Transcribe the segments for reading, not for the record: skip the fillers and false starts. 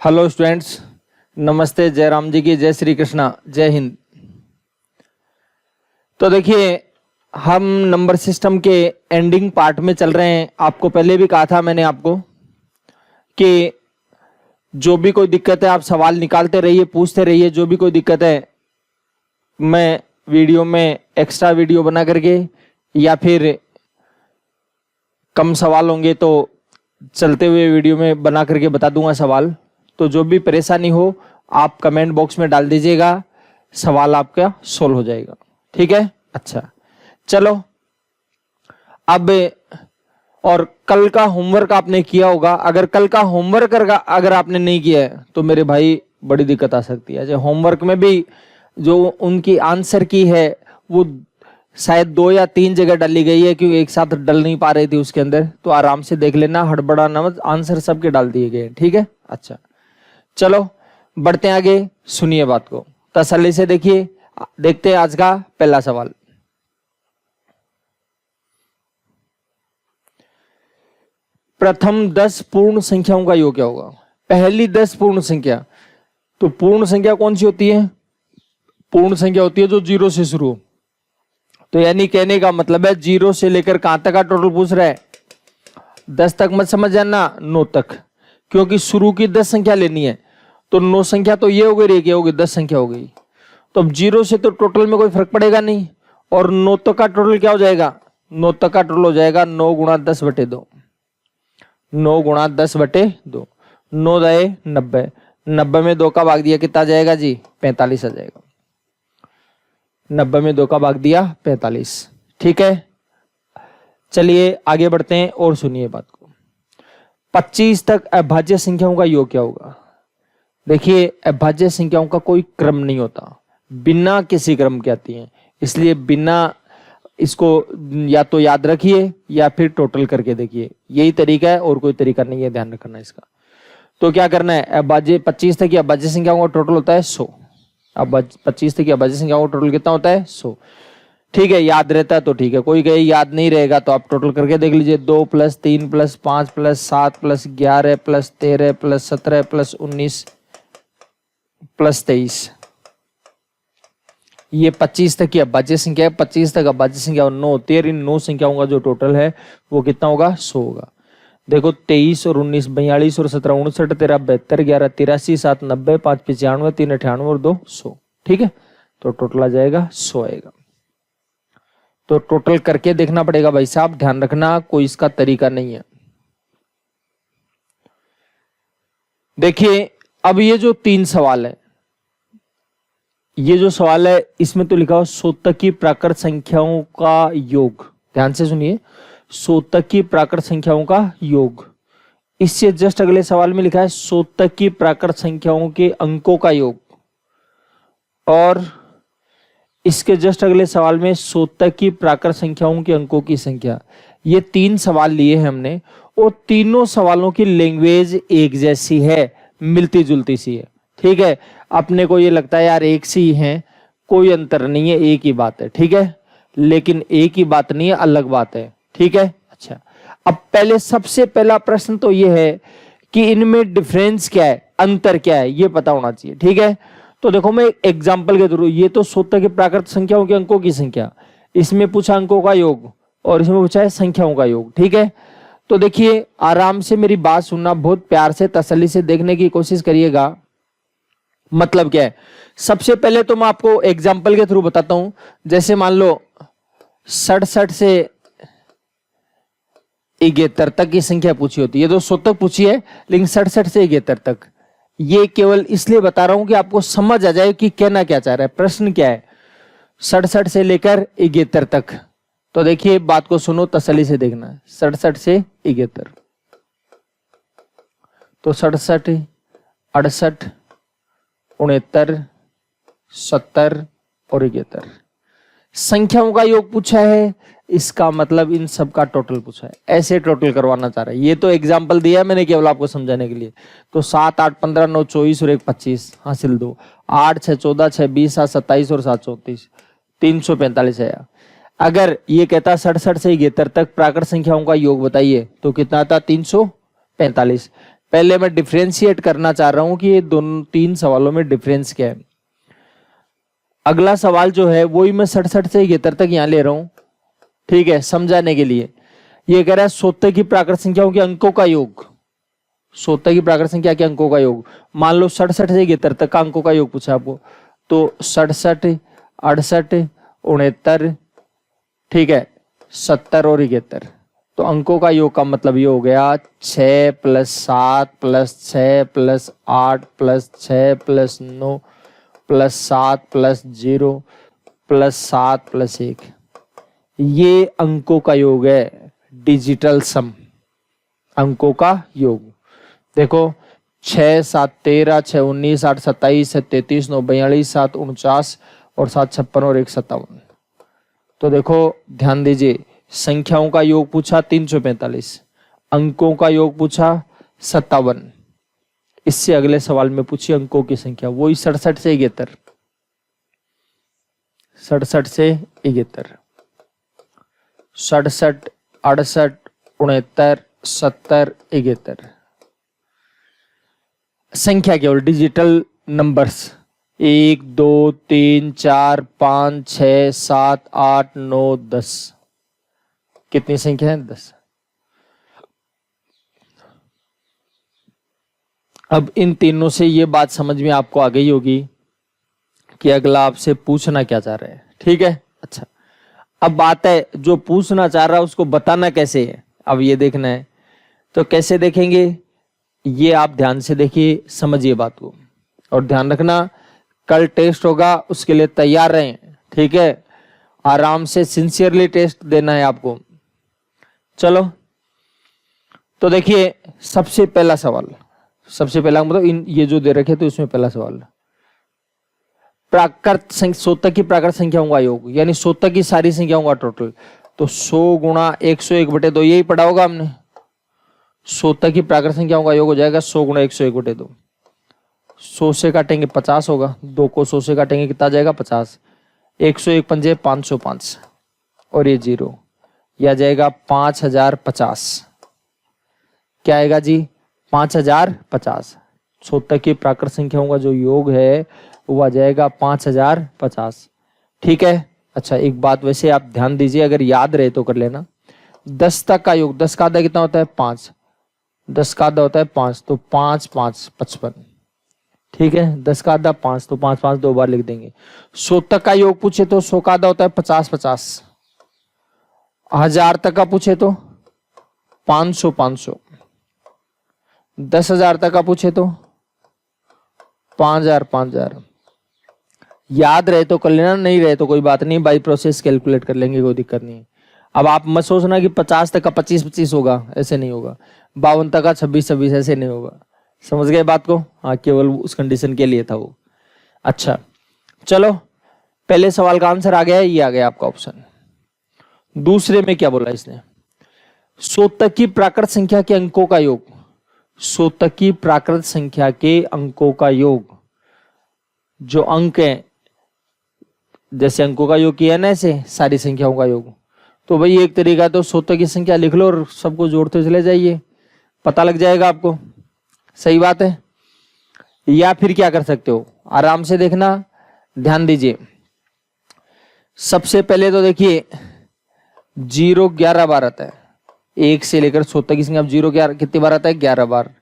Hello students, नमस्ते। जय राम जी की जय, श्री कृष्णा, जय हिंद। तो देखिए, हम नंबर सिस्टम के एंडिंग पार्ट में चल रहे हैं। आपको पहले भी कहा था मैंने आपको कि जो भी कोई दिक्कत है आप सवाल निकालते रहिए, पूछते रहिए। जो भी कोई दिक्कत है मैं वीडियो में एक्स्ट्रा वीडियो बना करके या फिर कम सवाल होंगे तो चलते हुए वीडियो में बना करके बता दूंगा सवाल। तो जो भी परेशानी हो आप कमेंट बॉक्स में डाल दीजिएगा, सवाल आपका सोल्व हो जाएगा। ठीक है, अच्छा चलो। अब और कल का होमवर्क आपने किया होगा। अगर कल का होमवर्क अगर आपने नहीं किया है तो मेरे भाई बड़ी दिक्कत आ सकती है। होमवर्क में भी जो उनकी आंसर की है वो शायद 2 या 3 जगह डाली गई है, क्योंकि एक साथ डल नहीं पा रही थी उसके अंदर। तो आराम से देख लेना, हड़बड़ाना मत, आंसर सबके डाल दिए गए। ठीक है, अच्छा चलो बढ़ते हैं आगे। सुनिए बात को तसल्ली से, देखिए। देखते हैं आज का पहला सवाल। प्रथम 10 पूर्ण संख्याओं का योग क्या होगा? पहली 10 पूर्ण संख्या। तो पूर्ण संख्या कौन सी होती है? पूर्ण संख्या होती है जो 0 से शुरू हो। तो यानी कहने का मतलब है 0 से लेकर कहां तक का टोटल पूछ रहा है? 10 तक मत समझ जाना, 9 तक, क्योंकि शुरू की 10 संख्या लेनी है। तो 9 संख्या तो ये हो गई, क्या हो गई? 10 संख्या हो गई। तो अब 0 से तो टोटल में कोई फर्क पड़ेगा नहीं, और 9 तक का टोटल क्या हो जाएगा? 9 तक का टोटल हो जाएगा 9 गुणा 10/2। 9 गुणा 10/2। 9 दाए 90। 90 में 2 का भाग दिया कितना जाएगा जी? 45 आ जाएगा। 90 में 2 का भाग दिया 45। ठीक है, चलिए आगे बढ़ते हैं और सुनिए बात को। 25 तक अभाज्य संख्याओं का योग क्या होगा? देखिए, अभाज्य संख्याओं का कोई क्रम नहीं होता, बिना किसी क्रम के आती हैं। इसलिए बिना इसको या तो याद रखिए या फिर टोटल करके देखिए। यही तरीका है, और कोई तरीका नहीं है, ध्यान रखना इसका। तो क्या करना है? अभाज्य 25 तक की अभाज्य संख्याओं का टोटल होता है 100। अब 25 तक की अभाज्य संख्याओं का टोटल कितना होता है? 100। ठीक है, याद रहता है तो ठीक है, कोई कहीं याद नहीं रहेगा तो आप टोटल करके देख लीजिए। 2 + 3 + 5 + 7 + 11 + 13 + 17 + 19 + 23। ये 25 तक की अभाज्य संख्या है। 25 तक अभाज्य संख्या 9 होती है। इन 9 संख्याओं का जो टोटल है वो कितना होगा? 100 होगा। देखो, 23 और 19 42 और 17 59 13 72 11 83 7 90 5 95 3 98 और 2 100। ठीक है, तो टोटल आ जाएगा 100 आएगा। तो टोटल करके देखना पड़ेगा भाई साहब, ध्यान रखना, कोई इसका तरीका नहीं है। देखिए, अब ये जो 3 सवाल है, ये जो सवाल है इसमें तो लिखा हो 100 तक की प्राकृत संख्याओं का योग। ध्यान से सुनिए, 100 तक की प्राकृत संख्याओं का योग। इससे जस्ट अगले सवाल में लिखा है 100 तक की प्राकृत संख्याओं के अंकों का योग, और इसके जस्ट अगले सवाल में 100 तक की प्राकृत संख्याओं के अंकों की संख्या। ये 3 सवाल लिए हैं हमने, और तीनों सवालों की लैंग्वेज एक जैसी है, मिलती जुलती सी है। ठीक है, अपने को ये लगता है यार एक सी है, कोई अंतर नहीं है, एक ही बात है। ठीक है, लेकिन एक ही बात नहीं है, अलग बात है। ठीक है, अच्छा। अब पहले सबसे पहला प्रश्न तो ये है कि इनमें डिफरेंस क्या है, अंतर क्या है, ये पता होना चाहिए। ठीक है, तो देखो मैं एग्जाम्पल के थ्रू, ये तो 100 तक की प्राकृत संख्याओं के अंकों की संख्या, इसमें पूछा अंकों का योग, और इसमें पूछा है संख्याओं का योग। ठीक है, तो देखिए आराम से मेरी बात सुनना, बहुत प्यार से तसल्ली से देखने की कोशिश करिएगा। मतलब क्या है? सबसे पहले तो मैं आपको एग्जाम्पल के थ्रू बताता हूं। जैसे मान लो 67 से 71 तक की संख्या पूछी होती है, ये तो 100 तक पूछी है, लेकिन 67 से 71 तक, ये केवल इसलिए बता रहा हूं कि आपको समझ आ जाए कि कहना क्या चाह रहा है, प्रश्न क्या है। 67 से लेकर 71 तक, तो देखिए बात को सुनो, तसल्ली से देखना है। 67 से 71, तो 67 68 69 70 और 71 संख्याओं का योग पूछा है। इसका मतलब इन सब का टोटल पूछा है, ऐसे टोटल करवाना चाह रहा है। ये तो एग्जाम्पल दिया है मैंने केवल आपको समझाने के लिए। तो 7 8 15 9 24 और 1 25 हासिल 2, 8 6 14 6 20 7 27 और 7 34 345 है। अगर ये कहता 67 से 71 तक प्राकृत संख्याओं का योग बताइए, तो कितना आता? 345। पहले मैं डिफरेंशिएट करना चाह रहा हूं कि ये दोनों 3 सवालों में डिफरेंस क्या है। अगला सवाल जो है वही मैं 67 से 71 तक यहां ले रहा हूं, ठीक है, समझाने के लिए। ये कह रहा है सोते की प्राकृत संख्याओं के अंकों का योग, सोते की प्राकृत संख्या के अंकों का योग। मान लो 67 से 71 तक का अंकों का योग पूछा आपको, तो 67, 68, 69, ठीक है, 70 और 71। तो अंकों का योग का मतलब ये हो गया 6 + 7 + 6 + 8 + 6 + 9 + 7 + 0 + 7 + 1। ये अंकों का योग है, डिजिटल सम, अंकों का योग। देखो 6 × 7 = 13, 6 × 19, 8 × 27, 33, 9 = 42, 7 × 49 और 7 × 56 और 1 = 57। तो देखो ध्यान दीजिए, संख्याओं का योग पूछा 345, अंकों का योग पूछा 57। इससे अगले सवाल में पूछी अंकों की संख्या, वही 67 से 71, 67 से 71, 67, 68, 69, 70, 71। संख्या केवल डिजिटल नंबर्स 1, 2, 3, 4, 5, 6, 7, 8, 9, 10। कितनी संख्या है? 10। अब इन तीनों से ये बात समझ में आपको आ गई होगी कि अगला आपसे पूछना क्या चाह रहे हैं, ठीक है। अच्छा, अब बात है जो पूछना चाह रहा है उसको बताना कैसे है, अब ये देखना है। तो कैसे देखेंगे, ये आप ध्यान से देखिए, समझिए बात को, और ध्यान रखना कल टेस्ट होगा, उसके लिए तैयार रहें, ठीक है। आराम से सिंसियरली टेस्ट देना है आपको। चलो, तो देखिए सबसे पहला सवाल, सबसे पहला मतलब इन ये जो दे रखे तो इसमें पहला सवाल, प्राकृत सोतक की प्राकृत संख्याओं का योग, यानी सोतक की सारी संख्याओं का टोटल। तो 100 × 101/2, यही पढ़ा होगा हमने। सोतक की प्राकृत संख्याओं का योग हो जाएगा 100 × 101/2। 100 से काटेंगे 50 होगा, 2 को 100 से काटेंगे कितना जाएगा? 50। 101 पंजे 505 और ये 0, यह जाएगा 5050। क्या आएगा जी? 5050। सोतक की प्राकृत संख्याओं का जो योग है वो आ जाएगा 5050, ठीक है। अच्छा, एक बात वैसे आप ध्यान दीजिए, अगर याद रहे तो कर लेना। 10 तक का योग, 10 का आधा कितना होता है? 5। 10 का आधा होता है 5, तो 5 × 5 = 55, ठीक है। 10 का आधा 5, तो 5 5 2 बार लिख देंगे। 100 तक का योग पूछे तो 100 का आधा होता है 50 50। 1000 तक का पूछे तो 500 500। 10,000 तक का पूछे तो 5000 5000। याद रहे तो कर लेना, नहीं रहे तो कोई बात नहीं, बाई प्रोसेस कैलकुलेट कर लेंगे, कोई दिक्कत नहीं है। अब आप मत सोचना कि 50 तक का 25 25 होगा, ऐसे नहीं होगा। 52 तक का 26 26, ऐसे नहीं होगा। समझ गए बात को? हाँ, केवल उस कंडीशन के लिए था वो। अच्छा, चलो, पहले सवाल का आंसर आ गया है, ये आ गया आपका ऑप्शन। दूसरे में क्या बोला इसने? सोतक की प्राकृत संख्या के अंकों का योग, सोतक की प्राकृत संख्या के अंकों का योग, जो अंक है, जैसे अंकों का योग किया ना, ऐसे सारी संख्याओं का योग। तो भाई एक तरीका तो सोतक की संख्या लिख लो और सबको जोड़ते चले जाइए, पता लग जाएगा आपको। सही बात है। या फिर क्या कर सकते हो, आराम से देखना, ध्यान दीजिए। सबसे पहले तो देखिए 0 11 बार आता है, 1 से लेकर सोतक की संख्या 0 11 कितनी बार आता है? 11 बार।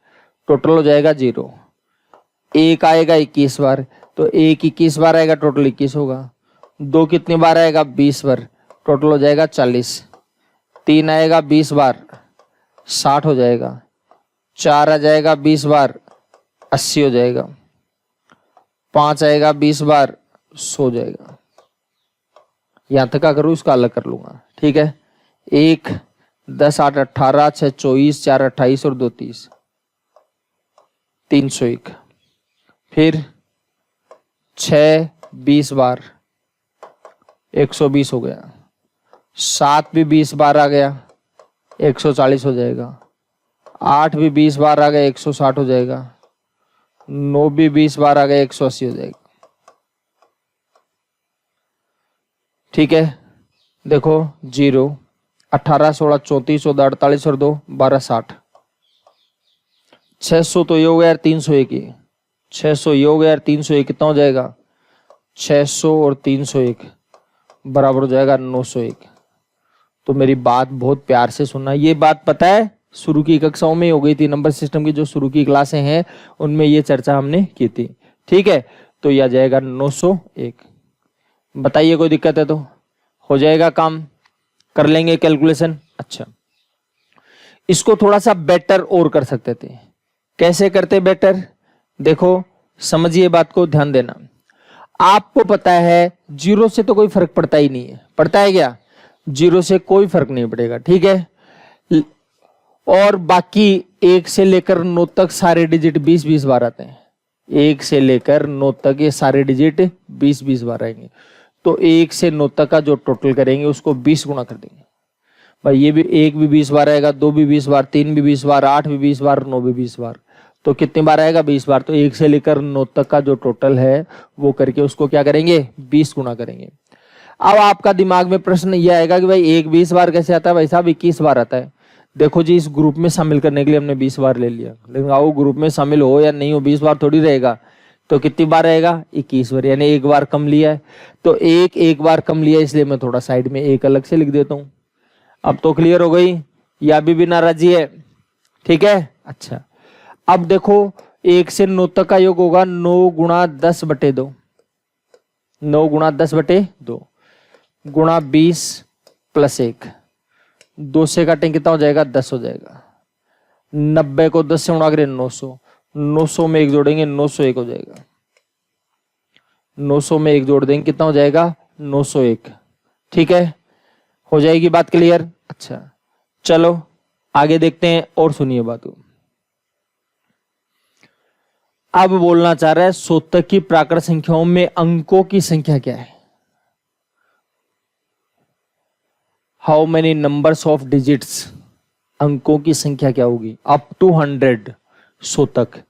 टोटल हो जाएगा 0। 1 आएगा 21 बार, तो 1 21 बार आएगा, टोटल 21 होगा। 2 कितनी बार आएगा? 20 बार, टोटल हो जाएगा 40। 3 आएगा 20 बार, 60 हो जाएगा। 4 आ जाएगा 20 बार, 80 हो जाएगा। 5 आएगा 20 बार, 100 हो जाएगा। यहां तक का करूँ, इसका अलग कर लूंगा, ठीक है। 1 10 8 18, 6 24, 4 28 और 2 30, 301। फिर 6 20 बार, 120 हो गया। 7 भी 20 बार आ गया, 140 हो जाएगा। 8 भी 20 बार आ गया, 160 हो जाएगा। 9 भी 20 बार आ गया, 180 हो जाएगा, ठीक है। देखो 0 18 16 34 14 48 और 2 12 60। 600 तो ये हो गया यार 301 ही, 600 ये हो गया यार 301, कितना हो जाएगा 600 और 301 बराबर हो जाएगा 901। तो मेरी बात बहुत प्यार से सुनना, ये बात पता है शुरू की कक्षाओं में हो गई थी, नंबर सिस्टम की जो शुरू की क्लासें हैं उनमें ये चर्चा हमने की थी। ठीक है, तो यह आ जाएगा 901। बताइए कोई दिक्कत है तो हो जाएगा काम, कर लेंगे कैलकुलेशन। अच्छा, इसको थोड़ा सा बेटर और कर सकते थे, कैसे करते बेटर, देखो समझिए बात को, ध्यान देना। आपको पता है जीरो से तो कोई फर्क पड़ता ही नहीं है, पड़ता है क्या, जीरो से कोई फर्क नहीं पड़ेगा। ठीक है, और बाकी 1 से लेकर 9 तक सारे डिजिट 20-20 बार आते हैं, 1 से लेकर 9 तक ये सारे डिजिट 20-20 बार आएंगे। तो 1 से 9 तक का जो टोटल करेंगे उसको 20 गुना कर देंगे। भाई ये भी 1 भी 20 बार आएगा, 2 भी 20 बार, 3 भी 20 बार, 8 भी 20 बार, 9 भी 20 बार। तो कितनी बार आएगा 20 बार। तो 1 से लेकर 9 तक का जो टोटल है वो करके उसको क्या करेंगे 20 गुना करेंगे। अब आपका दिमाग में प्रश्न ये आएगा कि भाई 1 20 बार कैसे आता है, भाई साहब 21 बार आता है। देखो जी, इस ग्रुप में शामिल करने के लिए हमने 20 बार ले लिया, लेकिन आओ ग्रुप में शामिल हो या नहीं हो 20 बार थोड़ी रहेगा। तो कितनी बार रहेगा 21 बार, यानी 1 बार कम लिया है। तो एक बार कम लिया इसलिए मैं थोड़ा साइड में 1 अलग से लिख देता हूं। अब तो क्लियर हो गई, या अभी भी नाराजी है। ठीक है, अच्छा अब देखो 1 से 9 तक का योग होगा 9 गुणा 10/2, 9 गुणा 10/2 गुणा 20 + 1, 2 से काटेंगे कितना हो जाएगा 10 हो जाएगा। 90 को 10 से गुणा करें 900, 900 में 1 जोड़ेंगे 901 हो जाएगा। 900 में 1 जोड़ देंगे कितना हो जाएगा 901। ठीक है, हो जाएगी बात क्लियर। अच्छा चलो आगे देखते हैं और सुनिए बात को। अब बोलना चाह रहा है शोधक की प्राकृत संख्याओं में अंकों की संख्या क्या है। How many numbers of digits, अंकों की संख्या क्या होगी अप टू 100 शोधक।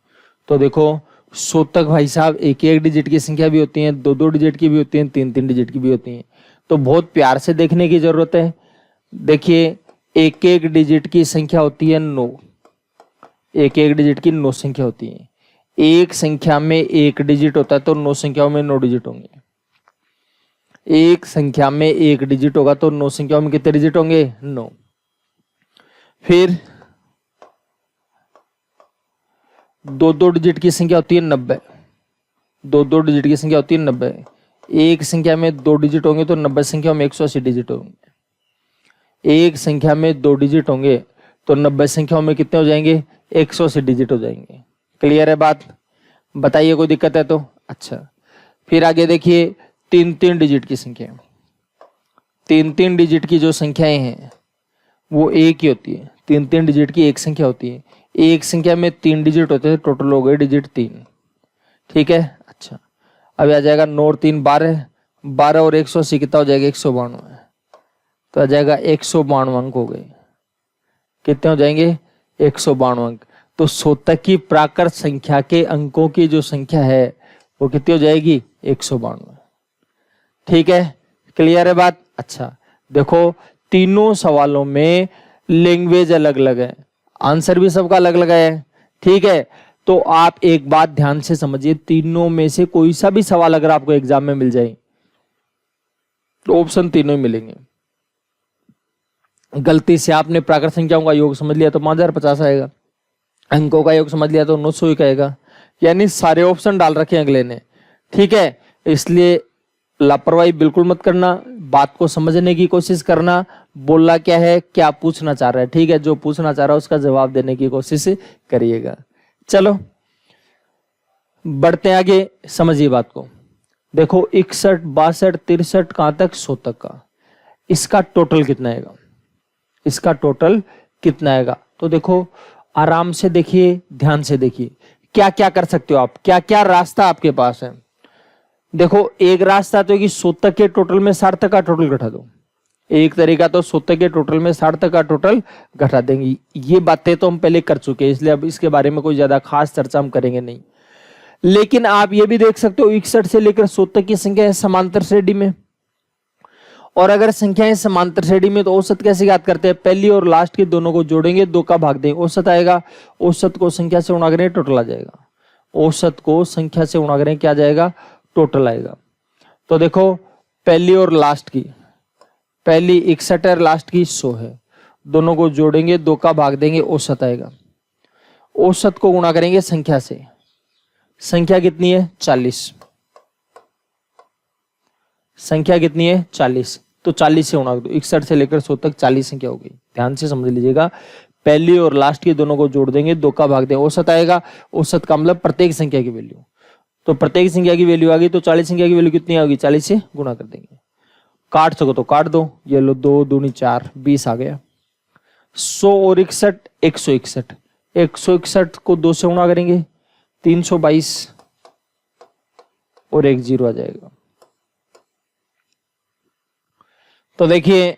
तो देखो शोधक भाई साहब 1-1 डिजिट की संख्या भी होती है, 2-2 डिजिट की भी होती है, 3-3 डिजिट की भी होती है। तो बहुत प्यार से देखने की जरूरत है। देखिए 1-1 डिजिट की संख्या होती है 9, 1-1 डिजिट की 9 संख्या होती है। एक संख्या में 1 डिजिट होता है तो 9 संख्याओं में 9 डिजिट होंगे। एक संख्या में 1 डिजिट होगा तो 9 संख्याओं में कितने डिजिट होंगे 9। फिर 2-2 डिजिट की संख्या होती है 90, 2-2 डिजिट की संख्या होती है 90। एक संख्या में 2 डिजिट होंगे तो 90 संख्या में 180 डिजिट होंगे। एक संख्या में 2 डिजिट होंगे तो 90 संख्याओं में कितने हो जाएंगे 180 डिजिट हो जाएंगे। क्लियर है बात, बताइए कोई दिक्कत है तो। अच्छा फिर आगे देखिए 3-3 डिजिट की संख्या, 3-3 डिजिट की जो संख्याएं हैं वो एक ही होती है। 3-3 डिजिट की एक संख्या होती है, एक संख्या में 3 डिजिट होते हैं, टोटल हो गए डिजिट 3। ठीक है, अच्छा अब आ जाएगा 9 और 3 12, 12 और 180 कितना हो जाएगा 192। तो आ जाएगा 192 अंक हो गए। कितने हो जाएंगे 192 अंक। तो शोधक की प्राकृत संख्या के अंकों की जो संख्या है वो कितनी हो जाएगी 192। ठीक है, क्लियर है बात। अच्छा देखो तीनों सवालों में लैंग्वेज अलग अलग है, आंसर भी सबका अलग अलग है। ठीक है, तो आप एक बात ध्यान से समझिए, तीनों में से कोई सा भी सवाल अगर आपको एग्जाम में मिल जाए तो ऑप्शन तीनों ही मिलेंगे। गलती से आपने प्राकृत संख्याओं का योग समझ लिया तो 5050 आएगा, अंकों का योग समझ लिया तो 901 आएगा, यानी सारे ऑप्शन डाल रखे हैं अगले ने। ठीक है, इसलिए लापरवाही बिल्कुल मत करना, बात को समझने की कोशिश करना, बोलना क्या है क्या पूछना चाह रहा है। ठीक है, जो पूछना चाह रहा है उसका जवाब देने की कोशिश करिएगा। चलो बढ़ते हैं आगे, समझिए बात को। देखो 61 62 63 कहां तक शोधक का, इसका टोटल कितना आएगा, इसका टोटल कितना आएगा। तो देखो आराम से देखिए, ध्यान से देखिए क्या क्या कर सकते हो आप, क्या क्या रास्ता आपके पास है। देखो एक रास्ता तो कि शोधक के टोटल में सार्थक का टोटल घटा दो, एक तरीका तो शोधक के टोटल में सार्थक का टोटल घटा देंगे। ये बातें तो हम पहले कर चुके हैं, इसलिए अब इसके बारे में कोई ज्यादा खास चर्चा हम करेंगे नहीं। लेकिन आप ये भी देख सकते हो 61 से लेकर शोधक की संख्या है समांतर श्रेणी में, और अगर संख्याएं समांतर श्रेणी में तो औसत कैसे याद करते हैं? पहली और लास्ट के दोनों को जोड़ेंगे, 2 का भाग देंगे, औसत आएगा। औसत को संख्या से गुणा करें, टोटल आ जाएगा। औसत को संख्या से गुणा करें, क्या जाएगा? टोटल आएगा। तो देखो पहली और लास्ट की, पहली 61 है, लास्ट की 100 है, दोनों को जोड़ेंगे, 2 का भाग देंगे, औसत आएगा। औसत को गुणा करेंगे संख्या से, संख्या कितनी है? 40। संख्या कितनी है? 40। तो 40 से गुणा दो, 61 से लेकर 100 तक 40 संख्या हो गई। ध्यान से समझ लीजिएगा, पहली और लास्ट की दोनों को जोड़ देंगे, 2 का भाग देंगे, औसत आएगा। औसत का मतलब प्रत्येक संख्या की वैल्यू। तो प्रत्येक संख्या की वैल्यू आ गई, तो 40 संख्या की वैल्यू कितनी होगी? 40 से गुणा कर देंगे। काट सको तो काट दो, ये लो 2 दूनी 4, 20 आ गया। 100 और 61, 161। 161 को 2 से गुणा करेंगे, 322 और 1 0 आ जाएगा। तो देखिए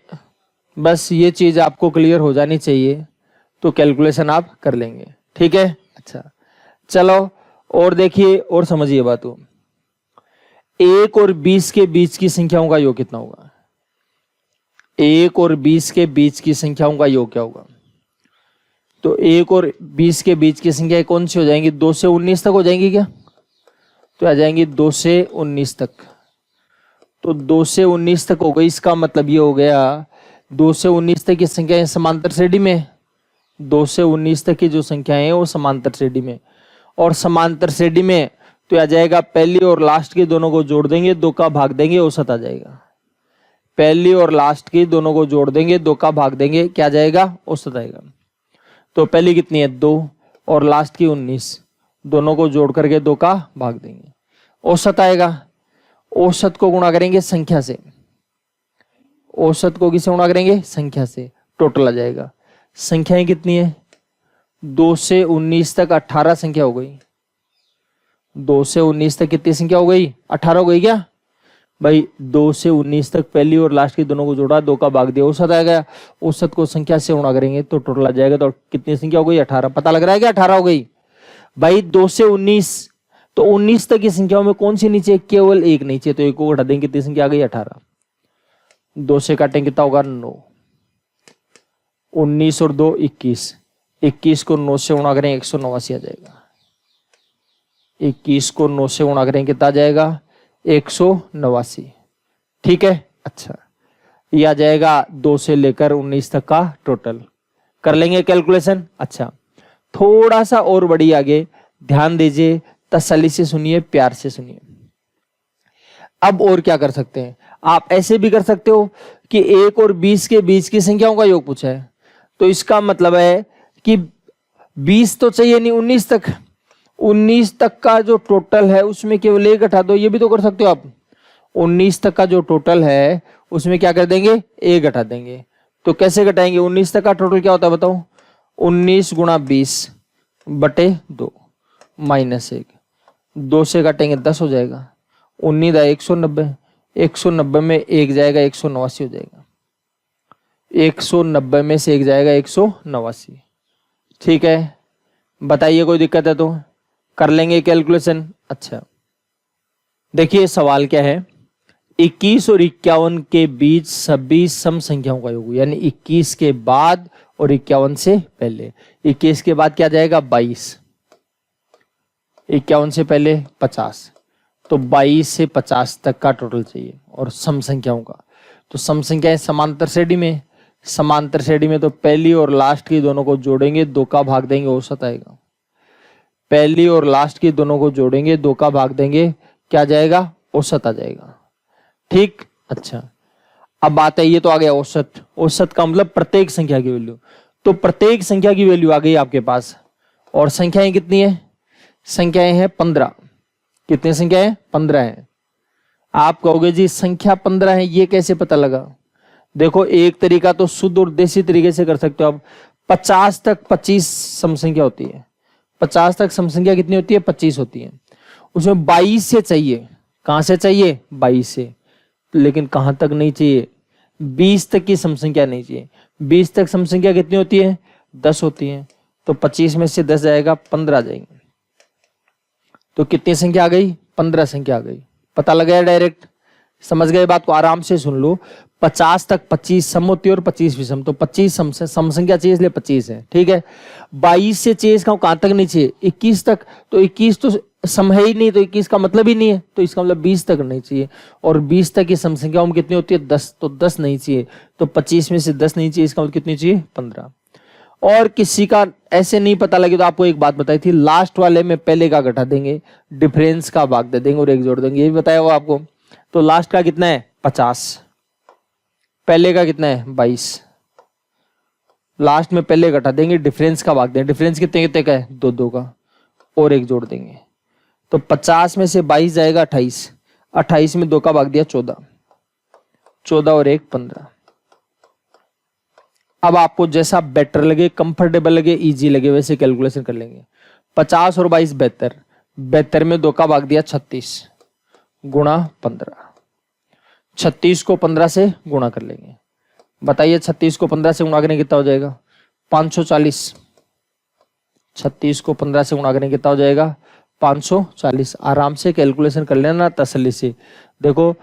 बस ये चीज आपको क्लियर हो जानी चाहिए, तो कैलकुलेशन आप कर लेंगे। ठीक है, अच्छा चलो और देखिए और समझिए बात को। 1 और 20 के बीच की संख्याओं का योग कितना होगा? 1 और 20 के बीच की संख्याओं का योग क्या होगा? तो 1 और 20 के बीच की संख्या कौन सी हो जाएंगी? 2 से 19 तक हो जाएंगी क्या? तो आ जाएंगी 2 से 19 तक। तो 2 से 19 तक हो गई, इसका मतलब ये हो गया 2 से 19 तक की संख्याएं समांतर श्रेणी में। 2 से 19 तक की जो संख्याएं हैं वो समांतर श्रेणी में, और समांतर श्रेणी में तो आ जाएगा पहली और लास्ट की दोनों को जोड़ देंगे, 2 का भाग देंगे, औसत आ जाएगा। पहली और लास्ट की दोनों को जोड़ देंगे, 2 का भाग देंगे, क्या जाएगा? औसत आएगा। तो पहली कितनी है? 2 और लास्ट की 19, दोनों को जोड़ करके 2 का भाग देंगे, औसत आएगा। औसत को गुणा करेंगे संख्या से, औसत को किसे गुणा करेंगे? संख्या से, टोटल आ जाएगा। संख्याएं कितनी है? 2 से 19 तक 18 संख्या हो गई। 2 से 19 तक कितनी संख्या हो गई? 18 हो गई क्या भाई? 2 से 19 तक पहली और लास्ट की दोनों को जोड़ा, 2 का भाग दिया, औसत आ गया। औसत को संख्या से गुणा करेंगे तो टोटल आ जाएगा। तो कितनी संख्या हो गई? 18। पता लग रहा है क्या? 18 हो गई भाई। 2 से 19, तो 19 तक की संख्याओं में कौन सी नीचे? केवल एक नीचे, तो एक को घटा देंगे, कितनी संख्या आ गई? 18। 2 से काटेंगे कितना होगा? 9। 19 और 2 21। 21 को 9 से गुणा करें, 189 आ जाएगा। 21 को 9 से गुणा करें, कितना आ जाएगा? 189। ठीक है, अच्छा ये आ जाएगा 2 से लेकर 19 तक का टोटल। कर लेंगे कैलकुलेशन। अच्छा थोड़ा सा और बढ़ी आगे, ध्यान दीजिए, तसल्ली से सुनिए, प्यार से सुनिए। अब और क्या कर सकते हैं? आप ऐसे भी कर सकते हो कि 1 और 20 के बीच की संख्याओं का योग पूछा है, तो इसका मतलब है कि 20 तो चाहिए नहीं, 19 तक। 19 तक का जो टोटल है उसमें केवल 1 घटा दो, ये भी तो कर सकते हो आप। 19 तक का जो टोटल है उसमें क्या कर देंगे? 1 घटा देंगे। तो कैसे घटाएंगे? 19 तक का टोटल क्या होता है बताओ? 19 गुणा 20 बटे 2 माइनस 1। 2 से काटेंगे 10 हो जाएगा। 19 190, 190 में 1 जाएगा, 189 हो जाएगा। 190 में से 1 जाएगा, 189। ठीक है, बताइए कोई दिक्कत है तो कर लेंगे कैलकुलेशन। अच्छा देखिए सवाल क्या है, 21 और 51 के बीच सभी सम संख्याओं का योग, यानी 21 के बाद और 51 से पहले। 21 के बाद क्या जाएगा? 22। 51 से पहले 50, तो 22 से 50 तक का टोटल चाहिए, और सम संख्याओं का। तो सम संख्याएं समांतर श्रेणी में, समांतर श्रेणी में तो पहली और लास्ट की दोनों को जोड़ेंगे, 2 का भाग देंगे, औसत आएगा। पहली और लास्ट की दोनों को जोड़ेंगे, 2 का भाग देंगे, क्या जाएगा? औसत आ जाएगा। ठीक, अच्छा अब बात है, ये तो आ गया औसत। औसत का मतलब प्रत्येक संख्या की वैल्यू। तो प्रत्येक संख्या की वैल्यू आ गई आपके पास, और संख्याएं कितनी है? संख्याएं हैं 15। कितनी संख्याएं? 15 है। आप कहोगे जी संख्या 15 है, ये कैसे पता लगा? देखो एक तरीका तो शुद्ध और देसी तरीके से कर सकते हो आप। 50 तक 25 सम संख्या होती है। 50 तक सम संख्या कितनी होती है? 25 होती है। उसमें 22 से चाहिए। कहां से चाहिए? 22 से। लेकिन कहां तक नहीं चाहिए? 20 तक की सम संख्या नहीं चाहिए। 20 तक सम संख्या कितनी होती है? 10 होती है। तो 25 में से 10 जाएगा, 15 आ जाएंगे। तो कितनी संख्या आ गई? 15 संख्या आ गई। पता लगा डायरेक्ट। समझ गए बात को, आराम से सुन लो। 50 तक 25 सम होती है और 25 विषम, तो 25 सम संख्या चाहिए इसलिए 25 है, ठीक है। 22 से चाहिए इसका कहां तक नहीं चाहिए, 21 तक, तो 21 तो सम है ही नहीं, तो 21 का मतलब ही नहीं है, तो इसका मतलब 20 तक नहीं चाहिए। और 20 तक की सम संख्याओं में कितनी होती है 10, तो 10 नहीं चाहिए, तो 25 में से 10 नहीं चाहिए, इसका मतलब कितनी चाहिए 15। और किसी का ऐसे नहीं पता लगे तो आपको एक बात बताई थी, लास्ट वाले में पहले का घटा देंगे, डिफरेंस का भाग दे देंगे और एक जोड़ देंगे, ये भी बताया हुआ आपको। तो लास्ट का कितना है 50, पहले का कितना है 22, लास्ट में पहले घटा देंगे, डिफरेंस का भाग देंगे, डिफरेंस कितने कितने का है 2 का, और एक जोड़ देंगे। तो 50 में से 22 जाएगा 28, 28 में 2 का भाग दिया 14, 14 और 1 15। अब आपको जैसा बेटर लगे, कंफर्टेबल लगे, इजी लगे, वैसे कैलकुलेशन कर लेंगे। 50 और 22 72, 72 में 2 का भाग दिया 36 गुणा 15, 36 को 15 से गुणा कर लेंगे। बताइए 36 को 15 से गुणा करें कितना हो जाएगा 540, 36 को 15 से गुणा करें कितना हो जाएगा 540। आराम से कैलकुलेशन कर लेना तसल्ली से। देखो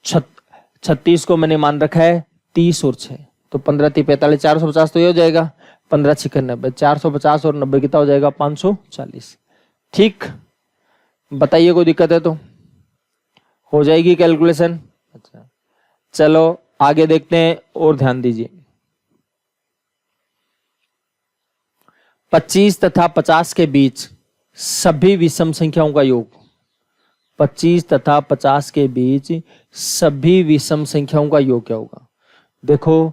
36 को मैंने मान रखा है 30 और 6, तो 15 3 45 450, तो ये हो जाएगा 15 6 90, 450 और 90 कितना हो जाएगा 540। ठीक, बताइए कोई दिक्कत है तो हो जाएगी कैलकुलेशन। अच्छा चलो आगे देखते हैं और ध्यान दीजिए। 25 तथा 50 के बीच सभी विषम संख्याओं का योग, 25 तथा 50 के बीच सभी विषम संख्याओं का योग क्या होगा। देखो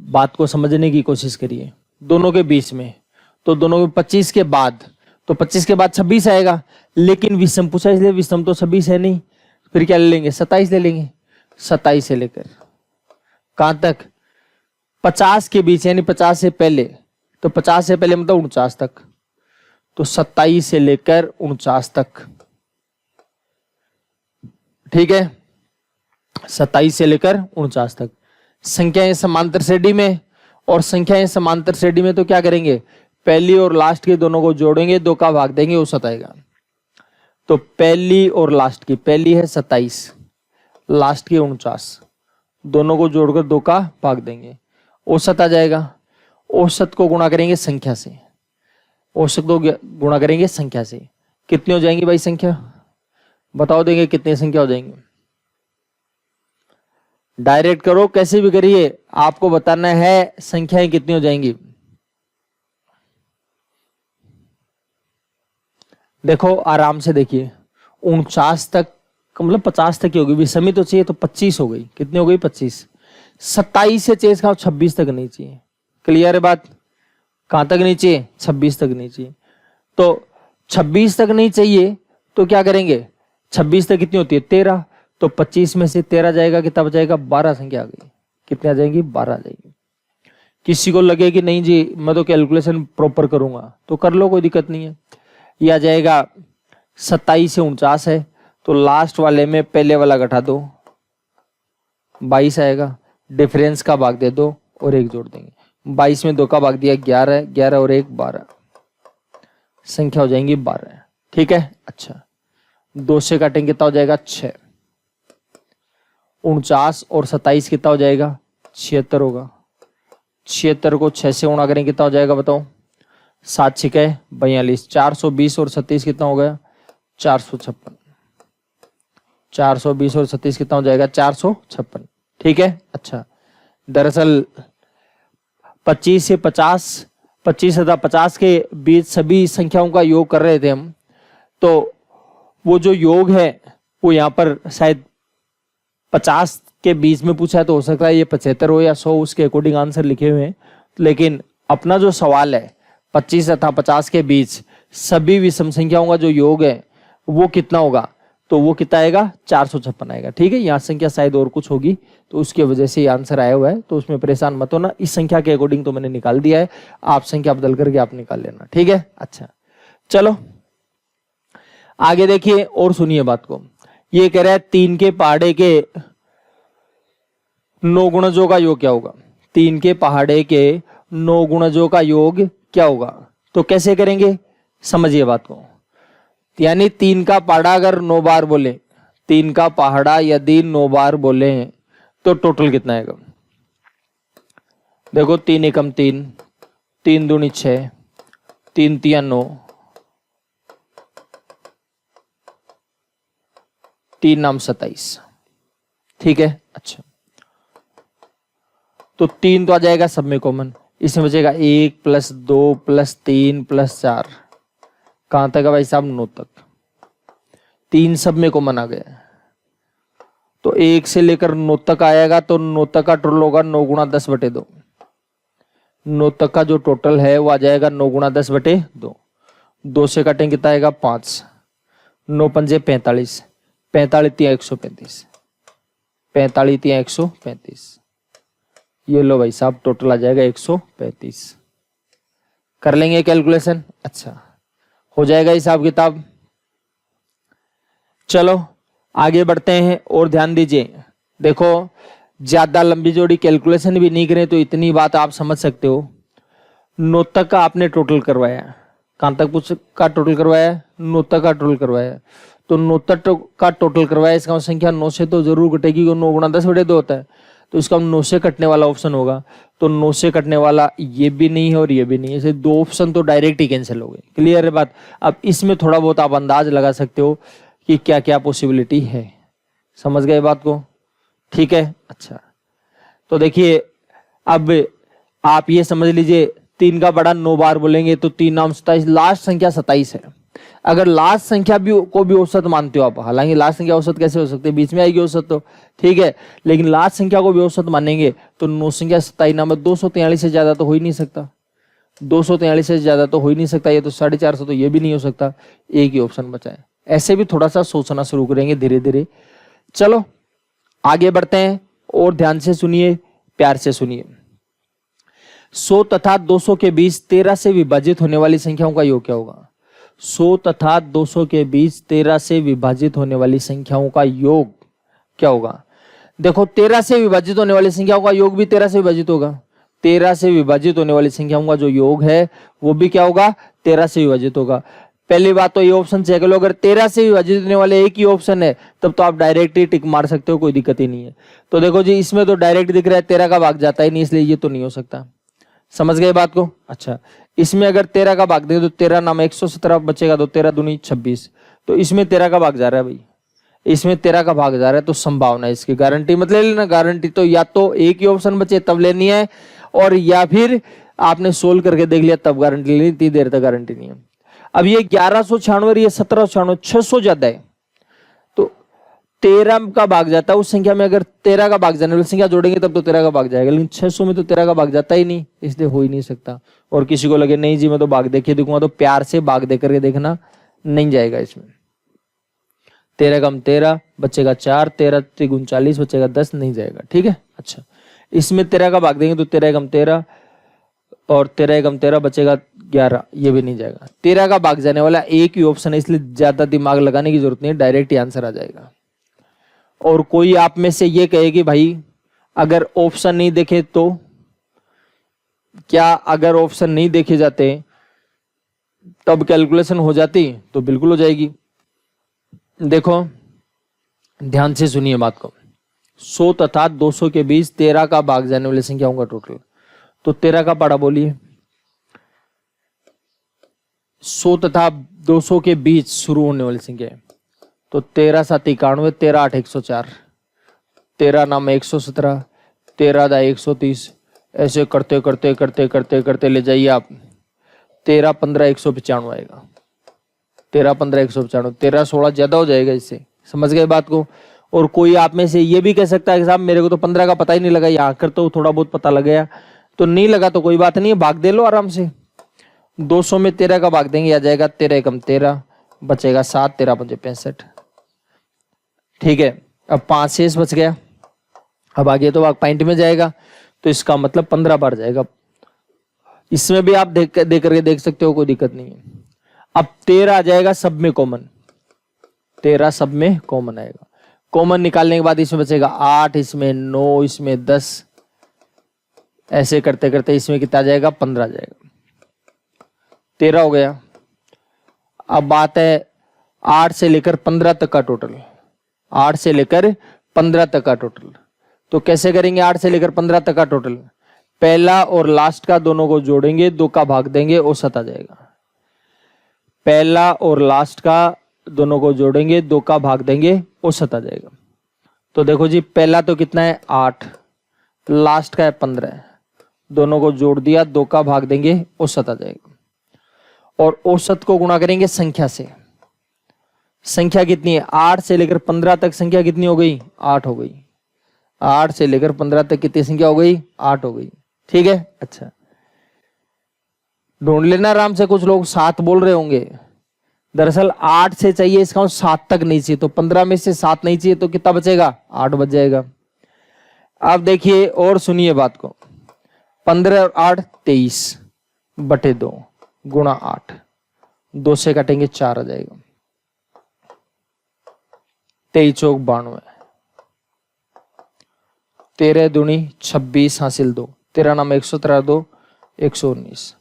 बात को समझने की कोशिश करिए, दोनों के बीच में, तो दोनों में 25 के बाद, तो 25 के बाद 26 आएगा, लेकिन विषम पूछा इसलिए विषम तो 26 है नहीं, फिर क्या ले लेंगे 27 ले लेंगे। 27 से लेकर कहां तक 50 के बीच, यानी 50 से पहले, तो 50 से पहले मतलब 49 तक, तो 27 से लेकर 49 तक, ठीक है 27 से लेकर 49 तक। संख्याएं समांतर श्रेणी में, और संख्याएं समांतर श्रेणी में तो क्या करेंगे पहली और लास्ट के दोनों को जोड़ेंगे, 2 का भाग देंगे, औसत आएगा। तो पहली और लास्ट की, पहली है 27, लास्ट की 49, दोनों को जोड़कर 2 का भाग देंगे, औसत आ जाएगा। औसत को गुणा करेंगे संख्या से, औसत को गुणा करेंगे संख्या से, कितनी हो जाएंगी भाई संख्या बताओ, देंगे कितनी संख्या हो जाएंगी, डायरेक्ट करो कैसे भी करिए, आपको बताना है संख्याएं कितनी हो जाएंगी। देखो आराम से देखिए, 49 तक मतलब 50 तक की होगी, विषमी तो चाहिए, तो 25 हो गई, कितनी हो गई 25। 27 से चेस का 26 तक नहीं चाहिए, क्लियर है बात, कहां तक नहीं चाहिए 26 तक नहीं चाहिए। तो 26 तक नहीं चाहिए तो क्या करेंगे, 26 तक कितनी होती है 13, तो 25 में से 13 जाएगा, कितना बचाएगा 12 संख्या आ गई, कितनी आ जाएंगी 12 आ जाएगी। किसी को लगे कि नहीं जी मैं तो कैलकुलेशन प्रॉपर करूंगा, तो कर लो कोई दिक्कत नहीं है। ये आ जाएगा 27 से 49 है, तो लास्ट वाले में पहले वाला घटा दो, 22 आएगा, डिफरेंस का भाग दे दो और 1 जोड़ देंगे। 22 में 2 का भाग दिया 11, 11 और 1 12, संख्या हो जाएंगी 12, ठीक है। अच्छा 2 से काटेंगे कितना हो जाएगा 6, 49 और 27 कितना हो जाएगा 76 होगा, 76 को 6 से गुणा करें कितना हो जाएगा बताओ, 7 6 42, 420 और 37 कितना हो गया 456, 420 और 37 कितना हो जाएगा 456, ठीक है। अच्छा दरअसल 25 से 50, 25 तथा 50 के बीच सभी संख्याओं का योग कर रहे थे हम, तो वो जो योग है वो यहाँ पर शायद 50 के बीच में पूछा है, तो हो सकता है ये 75 हो या 100, उसके अकॉर्डिंग आंसर लिखे हुए हैं। लेकिन अपना जो सवाल है 25 तथा 50 के बीच सभी विषम संख्याओं का जो योग है वो कितना होगा, तो वो कितना आएगा 456 आएगा, ठीक है। यहाँ संख्या शायद और कुछ होगी, तो उसकी वजह से ये आंसर आया हुआ है, तो उसमें परेशान मत होना, इस संख्या के अकॉर्डिंग तो मैंने निकाल दिया है, आप संख्या बदल करके आप निकाल लेना, ठीक है। अच्छा चलो आगे देखिए और सुनिए बात को। ये कह रहा है 3 के पहाड़े के 9 गुणजों का योग क्या होगा, 3 के पहाड़े के 9 गुणजों का योग क्या होगा। तो कैसे करेंगे समझिए बात को, यानी 3 का पहाड़ा अगर 9 बार बोले 3 का पहाड़ा यदि 9 बार बोले तो टोटल कितना आएगा? देखो 3 एकम 3, 3 दूनी 6, 3 तिया 9, 3 नाम 27। ठीक है, अच्छा तो 3 तो आ जाएगा सब में कॉमन, इसमें बचेगा 1 + 2 + 3 + 4, कहां तक है भाई साहब? 9 तक। 3 सब में कॉमन आ गया, तो 1 से लेकर 9 तक आएगा, तो 9 तक का टोटल होगा 9 × 10/2। 9 तक का जो टोटल है वो आ जाएगा 9 × 10/2। 2 से कटेंगे कितना आएगा? 5। 9 पंजे 45, 45 तिया 135, 45 तिया 135। ये लो भाई साहब, टोटल आ जाएगा 135। कर लेंगे कैलकुलेशन? अच्छा, हो जाएगा हिसाब किताब। चलो आगे बढ़ते हैं और ध्यान दीजिए। देखो ज्यादा लंबी जोड़ी कैलकुलेशन भी नहीं करें तो इतनी बात आप समझ सकते हो। 9 तक का आपने टोटल करवाया, कहां तक पूछ का टोटल करवाया? 9 तक का टोटल करवाया, तो 9 तक का टोटल करवाया, इसका संख्या 9 से तो जरूर कटेगी, 9 × 10/2 होता है, तो इसका 9 से कटने वाला ऑप्शन होगा। तो 9 से कटने वाला ये भी नहीं है और ये भी नहीं है, ऐसे 2 ऑप्शन तो डायरेक्ट ही कैंसिल हो गए। क्लियर है बात? अब इसमें थोड़ा बहुत आप अंदाज लगा सकते हो कि क्या क्या पॉसिबिलिटी है। समझ गए बात को? ठीक है, अच्छा तो देखिए अब आप ये समझ लीजिए 3 का बड़ा 9 बार बोलेंगे तो 3 नाम 27, लास्ट संख्या 27 है। अगर लास्ट संख्या भी को भी औसत मानते हो आप, हालांकि लास्ट संख्या औसत कैसे हो सकती है, बीच में आएगी औसत तो ठीक है, लेकिन लास्ट संख्या को भी औसत मानेंगे तो 9 संख्या 27 नाम 243 से ज्यादा तो हो ही नहीं सकता, 243 से ज्यादा तो हो ही नहीं सकता, ये तो 450 तो ये भी नहीं हो सकता, एक ही ऑप्शन बचा है। ऐसे भी थोड़ा सा सोचना शुरू करेंगे धीरे धीरे। चलो आगे बढ़ते हैं और ध्यान से सुनिए, प्यार से सुनिए। 100 तथा 200 के बीच 13 से विभाजित होने वाली संख्याओं का योग क्या होगा? 100 तथा 200 के बीच 13 से विभाजित होने वाली संख्याओं का योग क्या होगा? देखो 13 से विभाजित होने वाली संख्याओं का योग भी 13 से विभाजित होगा। 13 से विभाजित होने वाली संख्याओं का जो योग है वो भी क्या होगा? 13 से विभाजित होगा। पहली बात तो ये ऑप्शन चेक लो, अगर 13 से विभाजित होने वाले एक ही ऑप्शन है तब तो आप डायरेक्ट ही टिक मार सकते हो, कोई दिक्कत ही नहीं है। तो देखो जी इसमें तो डायरेक्ट दिख रहा है 13 का भाग जाता ही नहीं, इसलिए ये तो नहीं हो सकता। समझ गए बात को? अच्छा इसमें अगर 13 का भाग दें तो 13 नाम 117 बचेगा, तो 13 दूनी 26, तो इसमें 13 का भाग जा रहा है भाई, इसमें 13 का भाग जा रहा है, तो संभावना है इसकी, गारंटी मत ले लेना। गारंटी तो या तो एक ही ऑप्शन बचे तब लेनी है, और या फिर आपने सोल्व करके देख लिया तब गारंटी लेनी, इतनी देर तक गारंटी नहीं है। अब ये 1196 और ये 1796, 600 ज्यादा है, तो 13 का भाग जाता है उस संख्या में, अगर 13 का भाग जाने वाली संख्या जोड़ेंगे तब तो 13 का भाग जाएगा, लेकिन 600 में तो 13 का भाग जाता ही नहीं, इसलिए हो ही नहीं सकता। और किसी को लगे नहीं जी मैं तो भाग देखे देखूंगा, तो प्यार से भाग दे करके देखना, नहीं जाएगा इसमें। 13 कम 13 बचेगा 4, 13 × 40 बचेगा 10, नहीं जाएगा। ठीक है, अच्छा इसमें 13 का भाग देंगे तो 13 कम 13 और 13 कम 13 बचेगा 11, ये भी नहीं जाएगा। 13 का भाग जाने वाला एक ही ऑप्शन है, इसलिए ज्यादा दिमाग लगाने की जरूरत नहीं, डायरेक्ट ही आंसर आ जाएगा। और कोई आप में से ये कहे कि भाई अगर ऑप्शन नहीं देखे तो क्या? अगर ऑप्शन नहीं देखे जाते तब कैलकुलेशन हो जाती? तो बिल्कुल हो जाएगी। देखो ध्यान से सुनिए बात को। 100 तथा 200 के बीच 13 का भाग जाने वाली संख्याओं का टोटल, तो 13 का पढ़ा बोलिए। 100 तथा 200 के बीच शुरू होने वाली संख्या है, तो 13 7 91, 13 8 104, 13 नाम 117, 13 दा 130, ऐसे करते करते करते करते करते ले जाइए आप। 13 15 195 आएगा, 13 15 195, 13 16 ज्यादा हो जाएगा इससे। समझ गए बात को? और कोई आप में से ये भी कह सकता है कि साहब मेरे को तो 15 का पता ही नहीं लगा, यहाँ कर तो थोड़ा बहुत पता लग गया, तो नहीं लगा तो कोई बात नहीं है, भाग दे लो आराम से। 200 में 13 का भाग देंगे, आ जाएगा 13 कम 13 बचेगा 7, 13 5 65। ठीक है, अब 5 शेष बच गया, अब आगे तो भाग पॉइंट में जाएगा, तो इसका मतलब 15 बार जाएगा। इसमें भी आप देख करके देख सकते हो, कोई दिक्कत नहीं है। अब 13 आ जाएगा सब में कॉमन, 13 सब में कॉमन आएगा। कॉमन निकालने के बाद इसमें बचेगा 8, इसमें 9, इसमें 10, ऐसे करते करते इसमें कितना जाएगा? 15 जाएगा। 13 हो गया। अब बात है 8 से लेकर 15 तक का टोटल। 8 से लेकर 15 तक का टोटल। तो कैसे करेंगे 8 से लेकर 15 तक का टोटल? पहला और लास्ट का दोनों को जोड़ेंगे, 2 का भाग देंगे, औसत आ जाएगा। पहला और लास्ट का दोनों को जोड़ेंगे, 2 का भाग देंगे, औसत आ जाएगा। तो देखो जी, पहला तो कितना है 8, लास्ट का है 15, दोनों को जोड़ दिया, 2 का भाग देंगे, औसत आ जाएगा। और औसत को गुणा करेंगे संख्या से। संख्या कितनी है? 8 से लेकर 15 तक संख्या कितनी हो गई? 8 हो गई। 8 से लेकर 15 तक कितनी संख्या हो गई? 8 हो गई। ठीक है, अच्छा ढूंढ लेना आराम से। कुछ लोग 7 बोल रहे होंगे, दरअसल 8 से चाहिए, इसका 7 तक नहीं चाहिए। तो 15 में से 7 नहीं चाहिए तो कितना बचेगा? 8 बच जाएगा। अब देखिए और सुनिए बात को, 15 और 8 23 बटे 2 गुणा 8, 2 से काटेंगे 4 आ जाएगा। 23 चौक 92, 13 दूनी 26 हासिल 2, 13 नाम 113 2 119,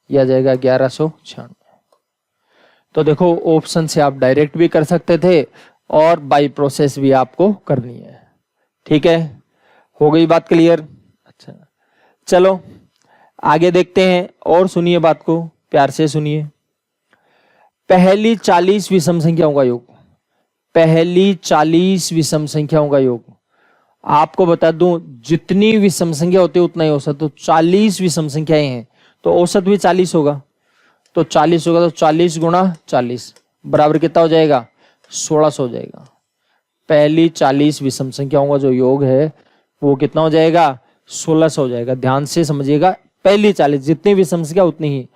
यह आ जाएगा 1196। तो देखो ऑप्शन से आप डायरेक्ट भी कर सकते थे और बाय प्रोसेस भी आपको करनी है। ठीक है, हो गई बात क्लियर? अच्छा चलो आगे देखते हैं और सुनिए बात को, प्यार से सुनिए। पहली 40 विषम संख्याओं का योग, पहली 40 विषम संख्याओं का योग। आपको बता दूं, जितनी विषम संख्या होती है उतना ही औसत। तो 40 विषम संख्याएं हैं तो औसत भी 40 होगा। तो 40 होगा तो 40 गुणा 40 बराबर कितना हो जाएगा? 1600 हो जाएगा। पहली 40 विषम संख्याओं का जो योग है वो कितना हो जाएगा? 1600 हो जाएगा। ध्यान से समझिएगा, पहली 40 जितनी विषम संख्या उतनी ही।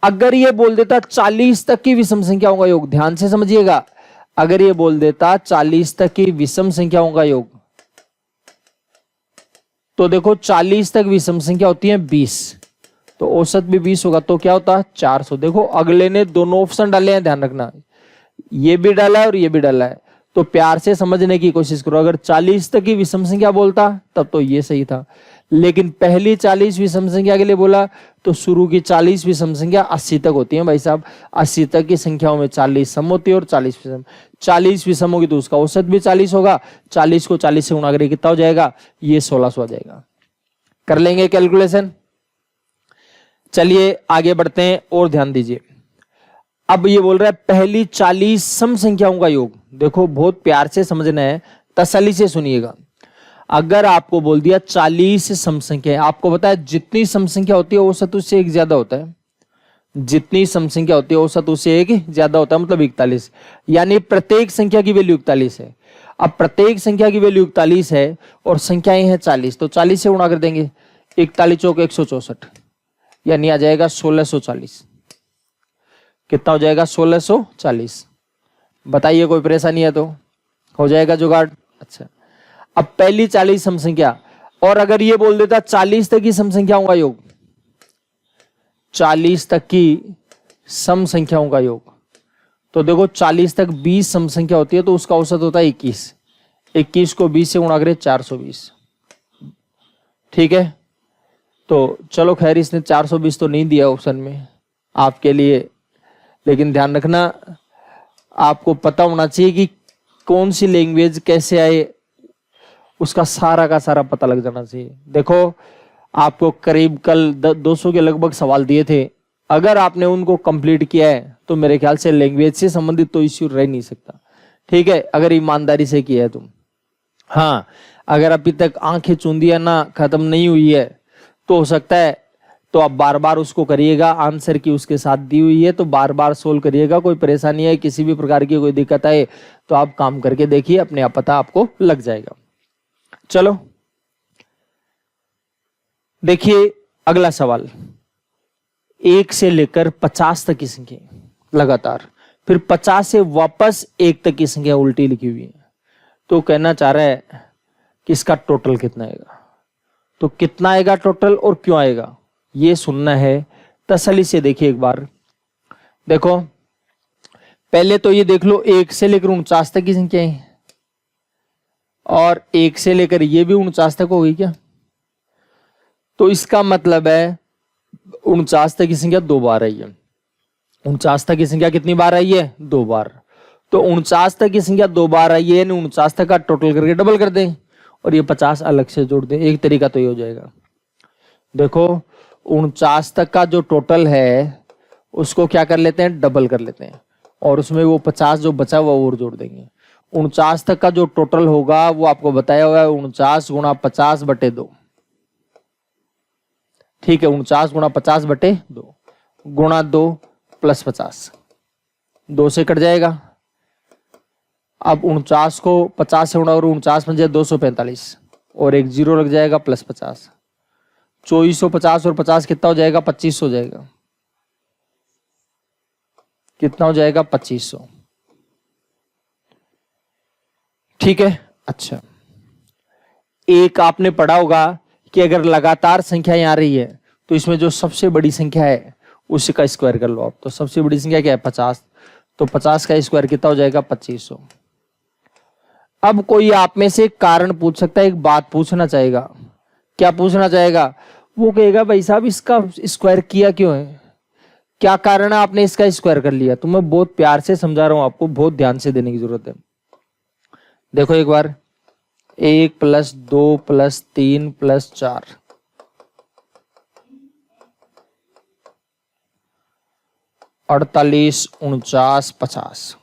अगर ये बोल देता 40 तक की विषम संख्याओं का योग, ध्यान से समझिएगा, अगर ये बोल देता 40 तक की विषम संख्याओं का योग, तो देखो 40 तक विषम संख्या होती है 20, तो औसत भी 20 होगा। तो क्या होता है? 400। देखो अगले ने दोनों ऑप्शन डाले हैं, ध्यान रखना, ये भी डाला है और ये भी डाला है। तो प्यार से समझने की कोशिश करो। अगर 40 तक की विषम संख्या बोलता तब तो ये सही था, लेकिन पहली 40 विषम संख्या के लिए बोला तो शुरू की 40 विषम संख्या 80 तक होती है भाई साहब। 80 तक की संख्याओं में 40 सम होती है और 40 विषम। 40 विषम होगी तो उसका औसत भी 40 होगा। 40 को 40 से गुणा करें कितना हो जाएगा? ये 1600 आ जाएगा। कर लेंगे कैलकुलेशन। चलिए आगे बढ़ते हैं और ध्यान दीजिए। अब ये बोल रहा है पहली 40 सम संख्याओं का योग। देखो बहुत प्यार से समझना है, तसल्ली से सुनिएगा। अगर आपको बोल दिया 40 सम संख्या, आपको पता है जितनी सम संख्या होती है औसत उससे एक ज्यादा होता है। जितनी सम संख्या होती है औसत उससे एक ज्यादा होता है, मतलब 41। यानी प्रत्येक संख्या की वैल्यू 41 है। अब प्रत्येक संख्या की वैल्यू 41 है और संख्याएं हैं 40, तो 40 से गुणा कर देंगे। 41 चौक 164, यानी आ जाएगा 1640। कितना हो जाएगा? 1640। बताइए कोई परेशानी है तो हो जाएगा जुगाड़। अच्छा अब पहली 40 सम संख्या, और अगर ये बोल देता 40 तक की सम संख्याओं का योग, 40 तक की सम संख्याओं का योग, तो देखो 40 तक 20 सम संख्या होती है तो उसका औसत होता है 21। 21 को 20 से गुणा करें 420। ठीक है, तो चलो खैर इसने 420 तो नहीं दिया ऑप्शन में आपके लिए, लेकिन ध्यान रखना आपको पता होना चाहिए कि कौन सी लैंग्वेज कैसे आए, उसका सारा का सारा पता लग जाना चाहिए। देखो आपको करीब कल 200 के लगभग सवाल दिए थे, अगर आपने उनको कंप्लीट किया है तो मेरे ख्याल से लैंग्वेज से संबंधित तो इश्यू रह नहीं सकता। ठीक है, अगर ईमानदारी से किया है तुम। हाँ, अगर अभी तक आंखें चूंदियां ना खत्म नहीं हुई है तो हो सकता है तो आप बार बार उसको करिएगा। आंसर की उसके साथ दी हुई है तो बार बार सोल्व करिएगा। कोई परेशानी है, किसी भी प्रकार की कोई दिक्कत आए तो आप काम करके देखिए, अपने आप पता आपको लग जाएगा। चलो देखिए अगला सवाल। 1 से लेकर 50 तक की संख्या लगातार, फिर 50 से वापस 1 तक की संख्या उल्टी लिखी हुई है। तो कहना चाह रहा है कि इसका टोटल कितना आएगा। तो कितना आएगा टोटल और क्यों आएगा ये सुनना है, तसल्ली से देखिए एक बार। देखो पहले तो ये देख लो 1 से लेकर 49 तक की संख्या है, और 1 से लेकर ये भी 49 तक हो गई क्या? तो इसका मतलब है 49 तक की संख्या 2 बार आई है। 49 तक की संख्या कितनी बार आई है? 2 बार। तो 49 तक की संख्या 2 बार आई है, 49 तक का टोटल करके डबल कर दें और ये 50 अलग से जोड़ दें। एक तरीका तो ये हो जाएगा। देखो 49 तक का जो टोटल है उसको क्या कर लेते हैं, डबल कर लेते हैं और उसमें वो 50 जो बचा हुआ वो और जोड़ देंगे। 49 तक का जो टोटल होगा वो आपको बताया हुआ है 49 गुणा 50 बटे 2। ठीक है, 49 गुणा 50 बटे 2 गुणा 2 प्लस 50, 2 से कट जाएगा। अब 49 को 50 से गुणा और 49 बन जाए 245 और एक जीरो लग जाएगा प्लस 50। 2450 और 50 कितना हो जाएगा, 2500 हो जाएगा। कितना हो जाएगा, 2500। ठीक है। अच्छा, एक आपने पढ़ा होगा कि अगर लगातार संख्याएं आ रही है तो इसमें जो सबसे बड़ी संख्या है उसी का स्क्वायर कर लो आप। तो सबसे बड़ी संख्या क्या है, 50, तो 50 का स्क्वायर कितना हो जाएगा, 2500। अब कोई आप में से एक कारण पूछ सकता है, एक बात पूछना चाहेगा। क्या पूछना चाहेगा, वो कहेगा भाई साहब इसका स्क्वायर किया क्यों है, क्या कारण है आपने इसका स्क्वायर कर लिया। तो मैं बहुत प्यार से समझा रहा हूं आपको, बहुत ध्यान से देने की जरूरत है। देखो एक बार, 1 + 2 + 3 + 4, 48, 49, 50।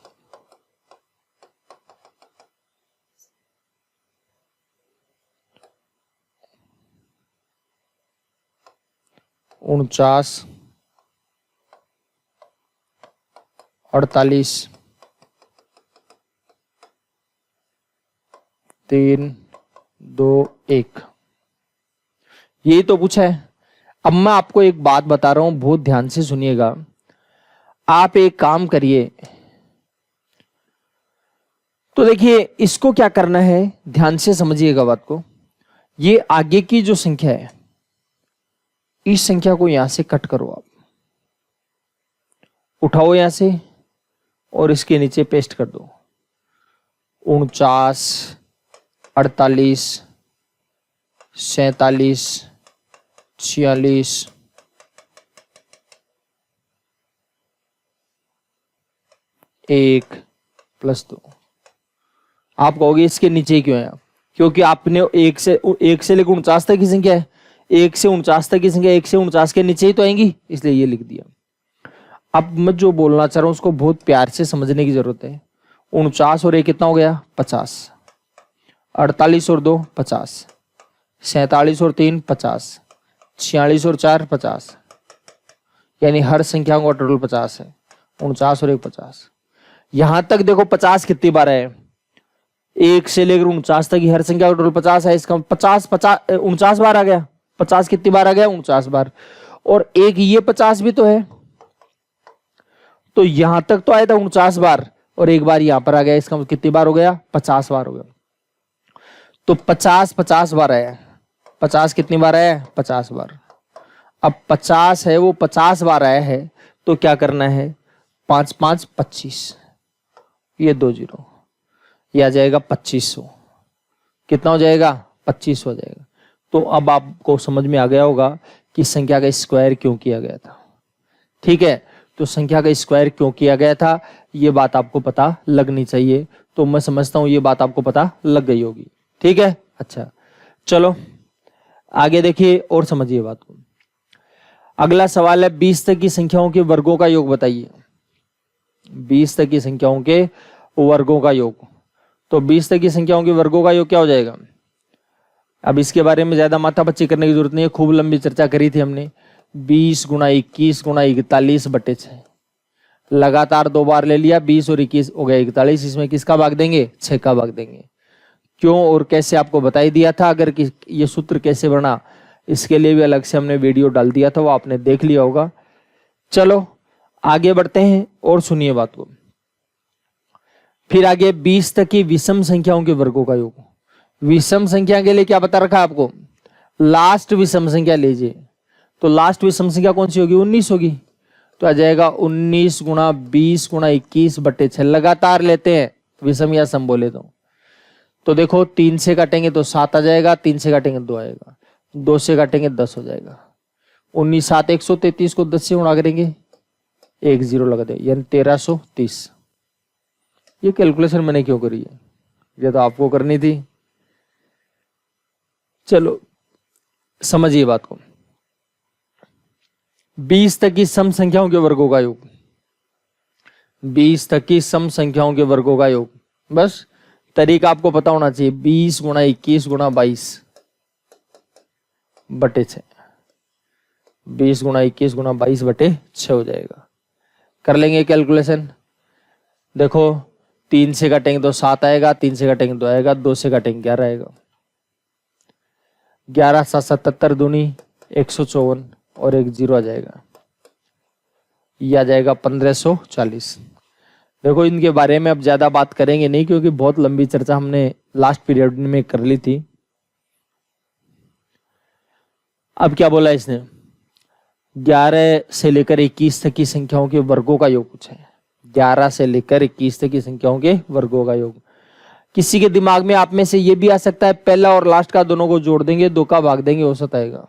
49, 48, 3, 2, 1, यही तो पूछा है। अब मैं आपको एक बात बता रहा हूं, बहुत ध्यान से सुनिएगा। आप एक काम करिए, तो देखिए इसको क्या करना है, ध्यान से समझिएगा बात को। ये आगे की जो संख्या है इस संख्या को यहां से कट करो, आप उठाओ यहां से और इसके नीचे पेस्ट कर दो। 49, 48, 47, 46, 1 + 2। आप कहोगे इसके नीचे क्यों है, क्योंकि आपने 1 से लेकर 49 तक की संख्या है, 1 से 49 तक की संख्या 1 से 49 के नीचे ही तो आएंगी, इसलिए ये लिख दिया। अब मैं जो बोलना चाह रहा हूं उसको बहुत प्यार से समझने की जरूरत है। 49 और 1 कितना हो गया, 50, 48 और 2 50, 47 और 3 50, 46 और 4 50, यानी हर संख्या का टोटल 50 है। 49 और 1 50। यहां तक देखो 50 कितनी बार है, 1 से लेकर 49 तक की हर संख्या का टोटल 50 है। इसका 50 49 बार आ गया। 50 कितनी बार आ गया, 49 बार। और एक ये 50 भी तो है, तो यहां तक तो आया था 49 बार और एक बार यहां पर आ गया। इसका कितनी बार हो गया, 50 बार हो गया। तो 50 बार आया। 50 कितनी बार आया, 50 बार। अब 50 है वो 50 बार आया है, तो क्या करना है, 5 5 25, ये 2 0, यह आ जाएगा 2500। कितना हो जाएगा, 2500 हो जाएगा। तो अब आपको समझ में आ गया होगा कि संख्या का स्क्वायर क्यों किया गया था। ठीक है, तो संख्या का स्क्वायर क्यों किया गया था ये बात आपको पता लगनी चाहिए। तो मैं समझता हूं ये बात आपको पता लग गई होगी। ठीक है, अच्छा चलो आगे देखिए और समझिए बात को। अगला सवाल है 20 तक की संख्याओं के वर्गों का योग बताइए। 20 तक की संख्याओं के वर्गों का योग। तो 20 तक की संख्याओं के वर्गों का योग क्या हो जाएगा। अब इसके बारे में ज्यादा माथापच्ची करने की जरूरत नहीं है, खूब लंबी चर्चा करी थी हमने। 20 × 21 × 41 बटे 6, लगातार 2 बार ले लिया। 20 और 21 हो गया 41, इसमें किसका भाग देंगे, 6 का भाग देंगे। क्यों और कैसे आपको बता ही दिया था। अगर ये सूत्र कैसे बना इसके लिए भी अलग से हमने वीडियो डाल दिया था, वो आपने देख लिया होगा। चलो आगे बढ़ते हैं और सुनिए बात को। फिर आगे 20 तक की विषम संख्याओं के वर्गों का योग। विषम संख्या के लिए क्या बता रखा है आपको, लास्ट विषम संख्या लीजिए। तो लास्ट विषम संख्या कौन सी होगी, 19 होगी। तो आ जाएगा 19 × 20 × 21 बटे 6। लगातार लेते हैं विषम या सम बोले तो देखो 3 से काटेंगे तो 7 आ जाएगा, 3 से काटेंगे 2 आएगा, 2 से काटेंगे 10 हो जाएगा। 19 7 133 को 10 से गुणा करेंगे 1 0 लगा दे, यानी 1330। ये कैलकुलेशन मैंने क्यों करी है, ये तो आपको करनी थी। चलो समझिए बात को। 20 तक की सम संख्याओं के वर्गों का योग, 20 तक की सम संख्याओं के वर्गों का योग, बस तरीका आपको पता होना चाहिए। 20 गुणा 21 गुणा 22 बटे 6, 20 गुणा 21 गुणा 22 बटे 6 हो जाएगा। कर लेंगे कैलकुलेशन। देखो 3 से काटेंगे तो 7 आएगा, 3 से काटेंगे 2 आएगा, 2 से काटेंगे 11 आएगा। 11 7 77 दूनी 154 और एक 0 आ जाएगा, ये आ जाएगा 1540। देखो इनके बारे में अब ज्यादा बात करेंगे नहीं, क्योंकि बहुत लंबी चर्चा हमने लास्ट पीरियड में कर ली थी। अब क्या बोला इसने, 11 से लेकर 21 तक की संख्याओं के वर्गों का योग पूछा है। 11 से लेकर 21 तक की संख्याओं के वर्गों का योग। किसी के दिमाग में आप में से ये भी आ सकता है, पहला और लास्ट का दोनों को जोड़ देंगे, 2 का भाग देंगे, औसत आएगा।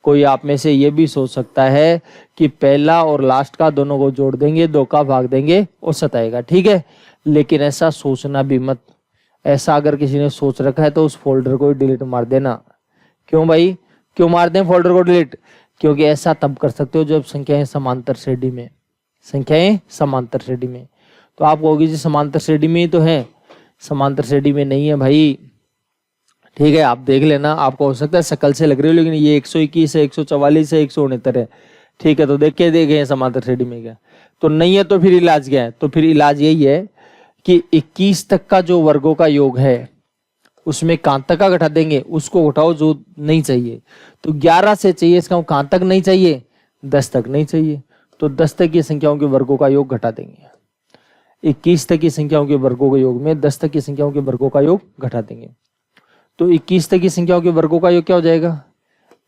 कोई आप में से ये भी सोच सकता है कि पहला और लास्ट का दोनों को जोड़ देंगे, 2 का भाग देंगे, औसत आएगा। ठीक है, लेकिन ऐसा सोचना भी मत। ऐसा अगर किसी ने सोच रखा है तो उस फोल्डर को डिलीट मार देना। क्यों भाई, क्यों मार दें फोल्डर को डिलीट? क्योंकि ऐसा तब कर सकते हो जब संख्याएं समांतर श्रेणी में, संख्याएं समांतर श्रेणी में। तो आप कहोगे जी समांतर श्रेणी में ही तो है, समांतर श्रेणी में नहीं है भाई। ठीक है, आप देख लेना, आपको हो सकता है शकल से लग रही हो, लेकिन ये 121 है, 144 है, 169 है। ठीक है, तो देख के देखे समांतर श्रेणी में क्या तो नहीं है, तो फिर इलाज क्या है? तो फिर इलाज यही है कि 21 तक का जो वर्गों का योग है उसमें कहां तक का घटा देंगे, उसको घटाओ जो नहीं चाहिए। तो 11 से चाहिए, इसका कहां तक नहीं चाहिए, 10 तक नहीं चाहिए, तो 10 तक की संख्याओं के वर्गों का योग घटा देंगे। 21 तक की संख्याओं के वर्गों के योग में 10 तक की संख्याओं के वर्गों का योग घटा देंगे। तो 21 तक की संख्याओं के वर्गों का योग क्या हो जाएगा,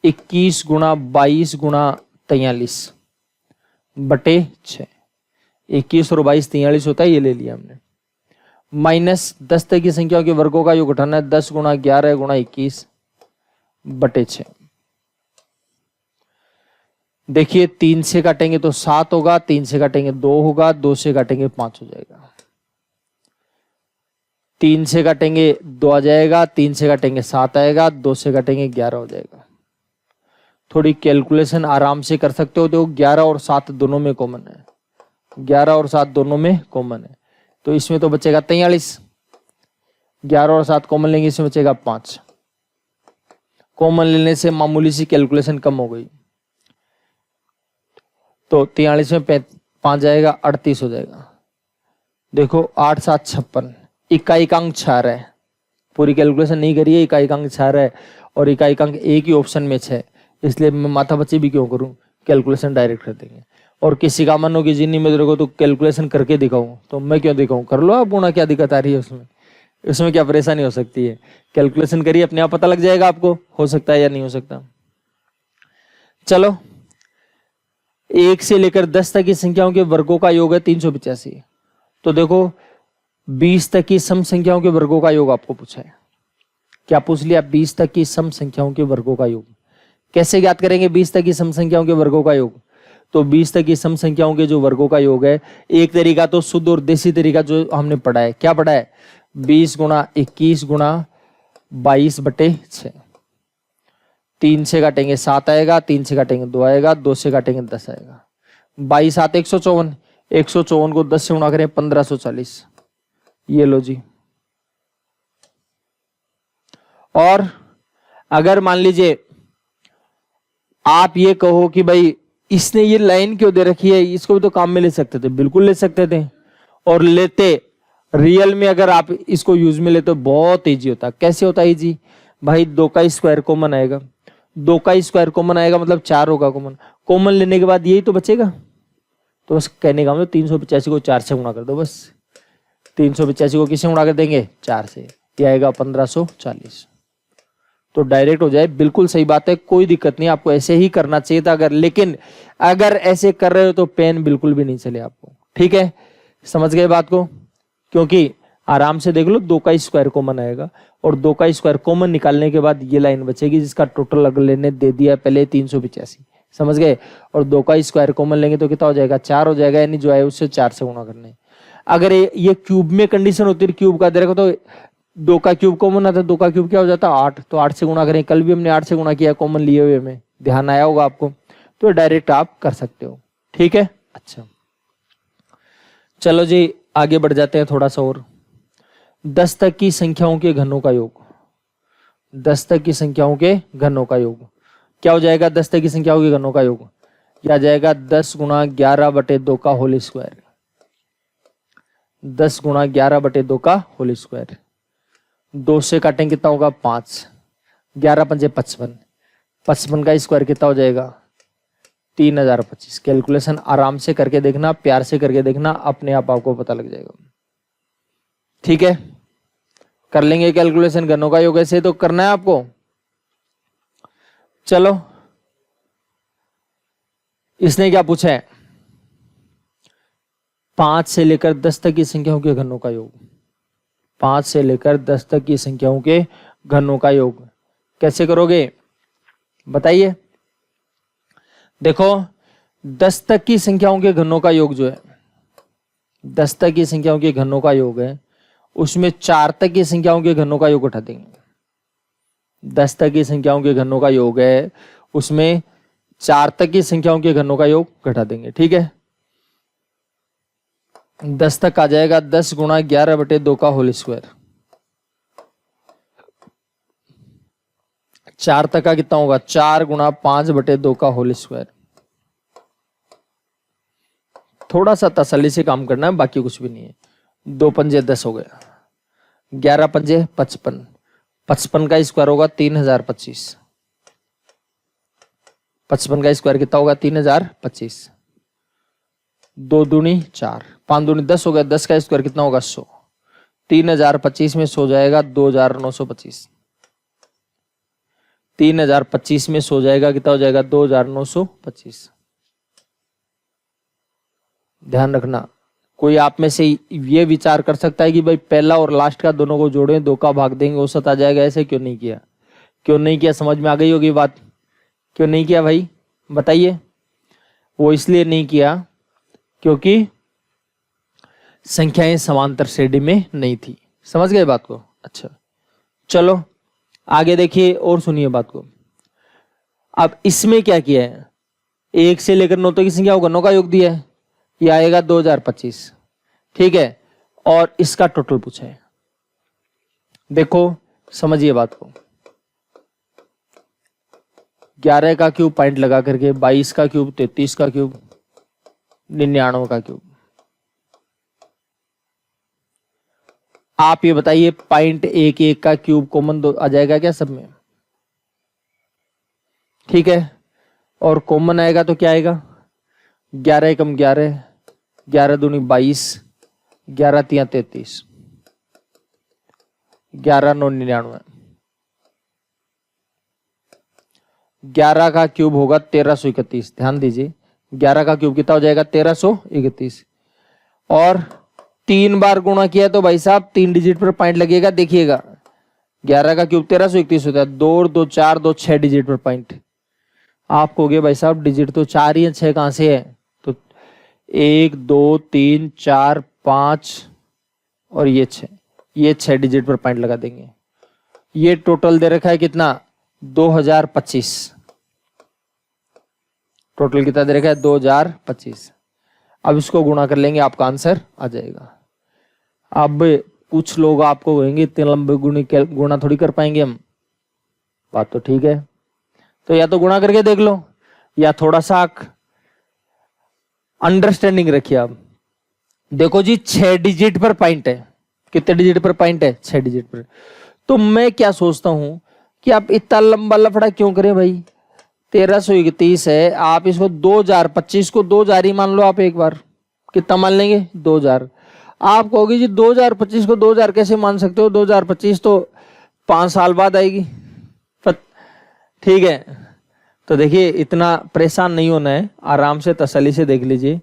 21 गुणा 22 गुणा 43 बटे 6। 21 और 22 43 होता है, ये ले लिया हमने। माइनस 10 तक की संख्याओं के वर्गों का योग घटाना है, 10 गुणा 11 गुणा 21 बटे 6। देखिए 3 से काटेंगे तो 7 होगा, 3 से काटेंगे 2 होगा, 2 से काटेंगे 5 हो जाएगा, 3 से काटेंगे 2 आ जाएगा, 3 से काटेंगे 7 आएगा, 2 से काटेंगे 11 हो जाएगा। थोड़ी कैलकुलेशन आराम से कर सकते हो। तो 11 और 7 दोनों में कॉमन है, 11 और 7 दोनों में कॉमन है, तो इसमें तो बचेगा 43। 11 और 7 कॉमन लेंगे, इसमें बचेगा 5। कॉमन लेने से मामूली सी कैलकुलेशन कम हो गई, तो 43 में 5 जाएगा, 38 हो जाएगा। देखो 8 7 56, इकाइकांक 6 है, पूरी कैलकुलेशन नहीं करिए, इकाइकांक 6 है और इकाइकांक एक ही ऑप्शन में 6, इसलिए मैं माथा बच्ची भी क्यों करूं, कैलकुलेशन डायरेक्ट कर देंगे। और किसी का मन हो कि जिन्नी में तेरे को तो कैलकुलेशन करके दिखाऊं, तो मैं क्यों दिखाऊं, कर लो आप गुणा, क्या दिक्कत आ रही है उसमें, इसमें क्या परेशानी हो सकती है। कैलकुलेशन करिए, अपने आप पता लग जाएगा आपको, हो सकता है या नहीं हो सकता। चलो 1 से लेकर 10 तक की संख्याओं के वर्गों का योग है 385। तो देखो 20 तक की सम संख्याओं के वर्गों का योग आपको पूछा है। क्या पूछ लिया, 20 तक की सम संख्याओं के वर्गों का योग। कैसे ज्ञात करेंगे 20 तक की सम संख्याओं के वर्गों का योग? तो 20 तक की सम संख्याओं के जो वर्गों का योग है, एक तरीका तो शुद्ध और देसी तरीका जो हमने पढ़ा है, क्या पढ़ा है, 20 गुणा 21 गुणा 22 बटे 6। 3 से काटेंगे 7 आएगा, 3 से काटेंगे 2 आएगा, 2 से काटेंगे 10 आएगा। 22 7 154, 154 को 10 से गुणा करें 1540, ये लो जी। और अगर मान लीजिए आप ये कहो कि भाई इसने ये लाइन क्यों दे रखी है, इसको भी तो काम में ले सकते थे, बिल्कुल ले सकते थे, और लेते रियल में अगर आप इसको यूज में लेते तो बहुत इजी होता। कैसे होता इजी भाई, 2 का स्क्वायर कॉमन आएगा, 2 का स्क्वायर कॉमन आएगा मतलब 4 होगा कॉमन, कॉमन लेने के बाद यही तो बचेगा। तो बस कहने का मतलब 385 को 4 से गुणा कर दो, बस 385 को किससे गुणा कर देंगे, 4 से, ये आएगा 1540। तो डायरेक्ट हो जाए, बिल्कुल सही बात है, कोई दिक्कत नहीं, आपको ऐसे ही करना चाहिए था। अगर लेकिन अगर ऐसे कर रहे हो तो पेन बिल्कुल भी नहीं चले आपको। ठीक है, समझ गए बात को, क्योंकि आराम से देख लो 2 का स्क्वायर कॉमन आएगा और 2 का स्क्वायर कॉमन निकालने के बाद ये लाइन बचेगी जिसका टोटल अगर लेने दे दिया पहले 385, समझ गए। और 2 का स्क्वायर कॉमन लेंगे तो कितना हो जाएगा, 4 हो जाएगा, यानी जो है उससे 4 से गुणा करने। अगर ये क्यूब में कंडीशन होती है क्यूब का देखो तो 2 का क्यूब कॉमन आता है, 2 का क्यूब क्या हो जाता है 8, तो 8 से गुणा करें। कल भी हमने 8 से गुणा किया कॉमन लिए हुए में, ध्यान आया होगा आपको, तो डायरेक्ट आप कर सकते हो। ठीक है, अच्छा चलो जी आगे बढ़ जाते हैं थोड़ा सा और। 10 तक की संख्याओं के घनों का योग, 10 तक की संख्याओं के घनों का योग क्या हो जाएगा? 10 तक की संख्याओं के घनों का योग क्या जाएगा? 10 गुणा 11/2 का होल स्क्वायर, 10 गुणा 11/2 का होल स्क्वायर। 2 से काटेंगे कितना होगा? 5, 11 पंजे 55, 55 का स्क्वायर कितना हो जाएगा? 3025। कैलकुलेशन आराम से करके देखना, प्यार से करके देखना, अपने आप आपको पता लग जाएगा। ठीक है, कर लेंगे कैलकुलेशन। घनों का योग ऐसे तो करना है आपको। चलो इसने क्या पूछा है? 5 से लेकर 10 तक की संख्याओं के घनों का योग, 5 से लेकर 10 तक की संख्याओं के घनों का योग कैसे करोगे बताइए। देखो 10 तक की संख्याओं के घनों का योग जो है, 10 तक की संख्याओं के घनों का योग है, उसमें 4 तक की संख्याओं के घनों का योग उठा देंगे। 10 तक की संख्याओं के घनों का योग है, उसमें 4 तक की संख्याओं के घनों का योग घटा देंगे। ठीक है, 10 तक आ जाएगा 10 गुणा 11/2 का होल स्क्वायर। 4 तक का कितना होगा? 4 गुणा 5/2 का होल स्क्वायर। थोड़ा सा तसल्ली से काम करना है, बाकी कुछ भी नहीं है। 2 पंजे 10 हो गया, 11 पंजे 55, 55 का स्क्वायर होगा 3025, 55 का स्क्वायर कितना होगा? 3025। 2 दूनी 4, 5 दूनी 10 हो गया, 10 का स्क्वायर कितना होगा? 100। 3025 में 100 जाएगा 2925, 3025 में 100 जाएगा कितना हो जाएगा? 2925। ध्यान रखना, कोई आप में से ये विचार कर सकता है कि भाई पहला और लास्ट का दोनों को जोड़ें, 2 का भाग देंगे औसत आ जाएगा, ऐसे क्यों नहीं किया? क्यों नहीं किया? समझ में आ गई होगी बात, क्यों नहीं किया भाई बताइए। वो इसलिए नहीं किया क्योंकि संख्याएं समांतर श्रेणी में नहीं थी। समझ गए बात को? अच्छा चलो आगे देखिए और सुनिए बात को। अब इसमें क्या किया है? 1 से लेकर 9 तक की संख्या घनों का योग दिया है, ये आएगा 2025। ठीक है, और इसका टोटल पूछा है। देखो समझिए बात को, 11 का क्यूब पॉइंट लगा करके, 22 का क्यूब, 33 का क्यूब, 99 का क्यूब। आप ये बताइए पॉइंट 1 का क्यूब कॉमन आ जाएगा क्या सब में? ठीक है, और कॉमन आएगा तो क्या आएगा? 11 एकम 11, 11 दूनी 22, 11 तिया 33, 11 9 99। 11 का क्यूब होगा 1331। ध्यान दीजिए, 11 का क्यूब कितना हो जाएगा? 1331। और 3 बार गुणा किया तो भाई साहब 3 डिजिट पर पॉइंट लगेगा। देखिएगा 11 का क्यूब 1331 होता है, 2 और 2 4, 2 6 डिजिट पर पॉइंट। आप कहोगे भाई साहब डिजिट तो 4 ही है, 6 कहां से है? तो 1 2 3 4 5 और ये 6, ये 6 डिजिट पर पॉइंट लगा देंगे। ये टोटल दे रखा है कितना? 2025। टोटल कितना दे रखा है? 2025। अब इसको गुणा कर लेंगे, आपका आंसर आ जाएगा। अब कुछ लोग आपको कहेंगे इतने लंबे गुणा थोड़ी कर पाएंगे हम। बात तो ठीक है, तो या तो गुणा करके देख लो या थोड़ा सा अंडरस्टैंडिंग रखिए। आप देखो जी 6 डिजिट पर पॉइंट है। कितने डिजिट पर पॉइंट है? 6 डिजिट पर। तो मैं क्या सोचता हूं कि आप इतना लंबा लफड़ा क्यों करें भाई? 1331 है, आप इसको 2025 को 2000 ही मान लो। आप एक बार कितना मान लेंगे? 2000। आप कहोगे जी 2025 को 2000 कैसे मान सकते हो? 2025 तो 5 साल बाद आएगी। ठीक है, तो देखिए इतना परेशान नहीं होना है, आराम से तसल्ली से देख लीजिए।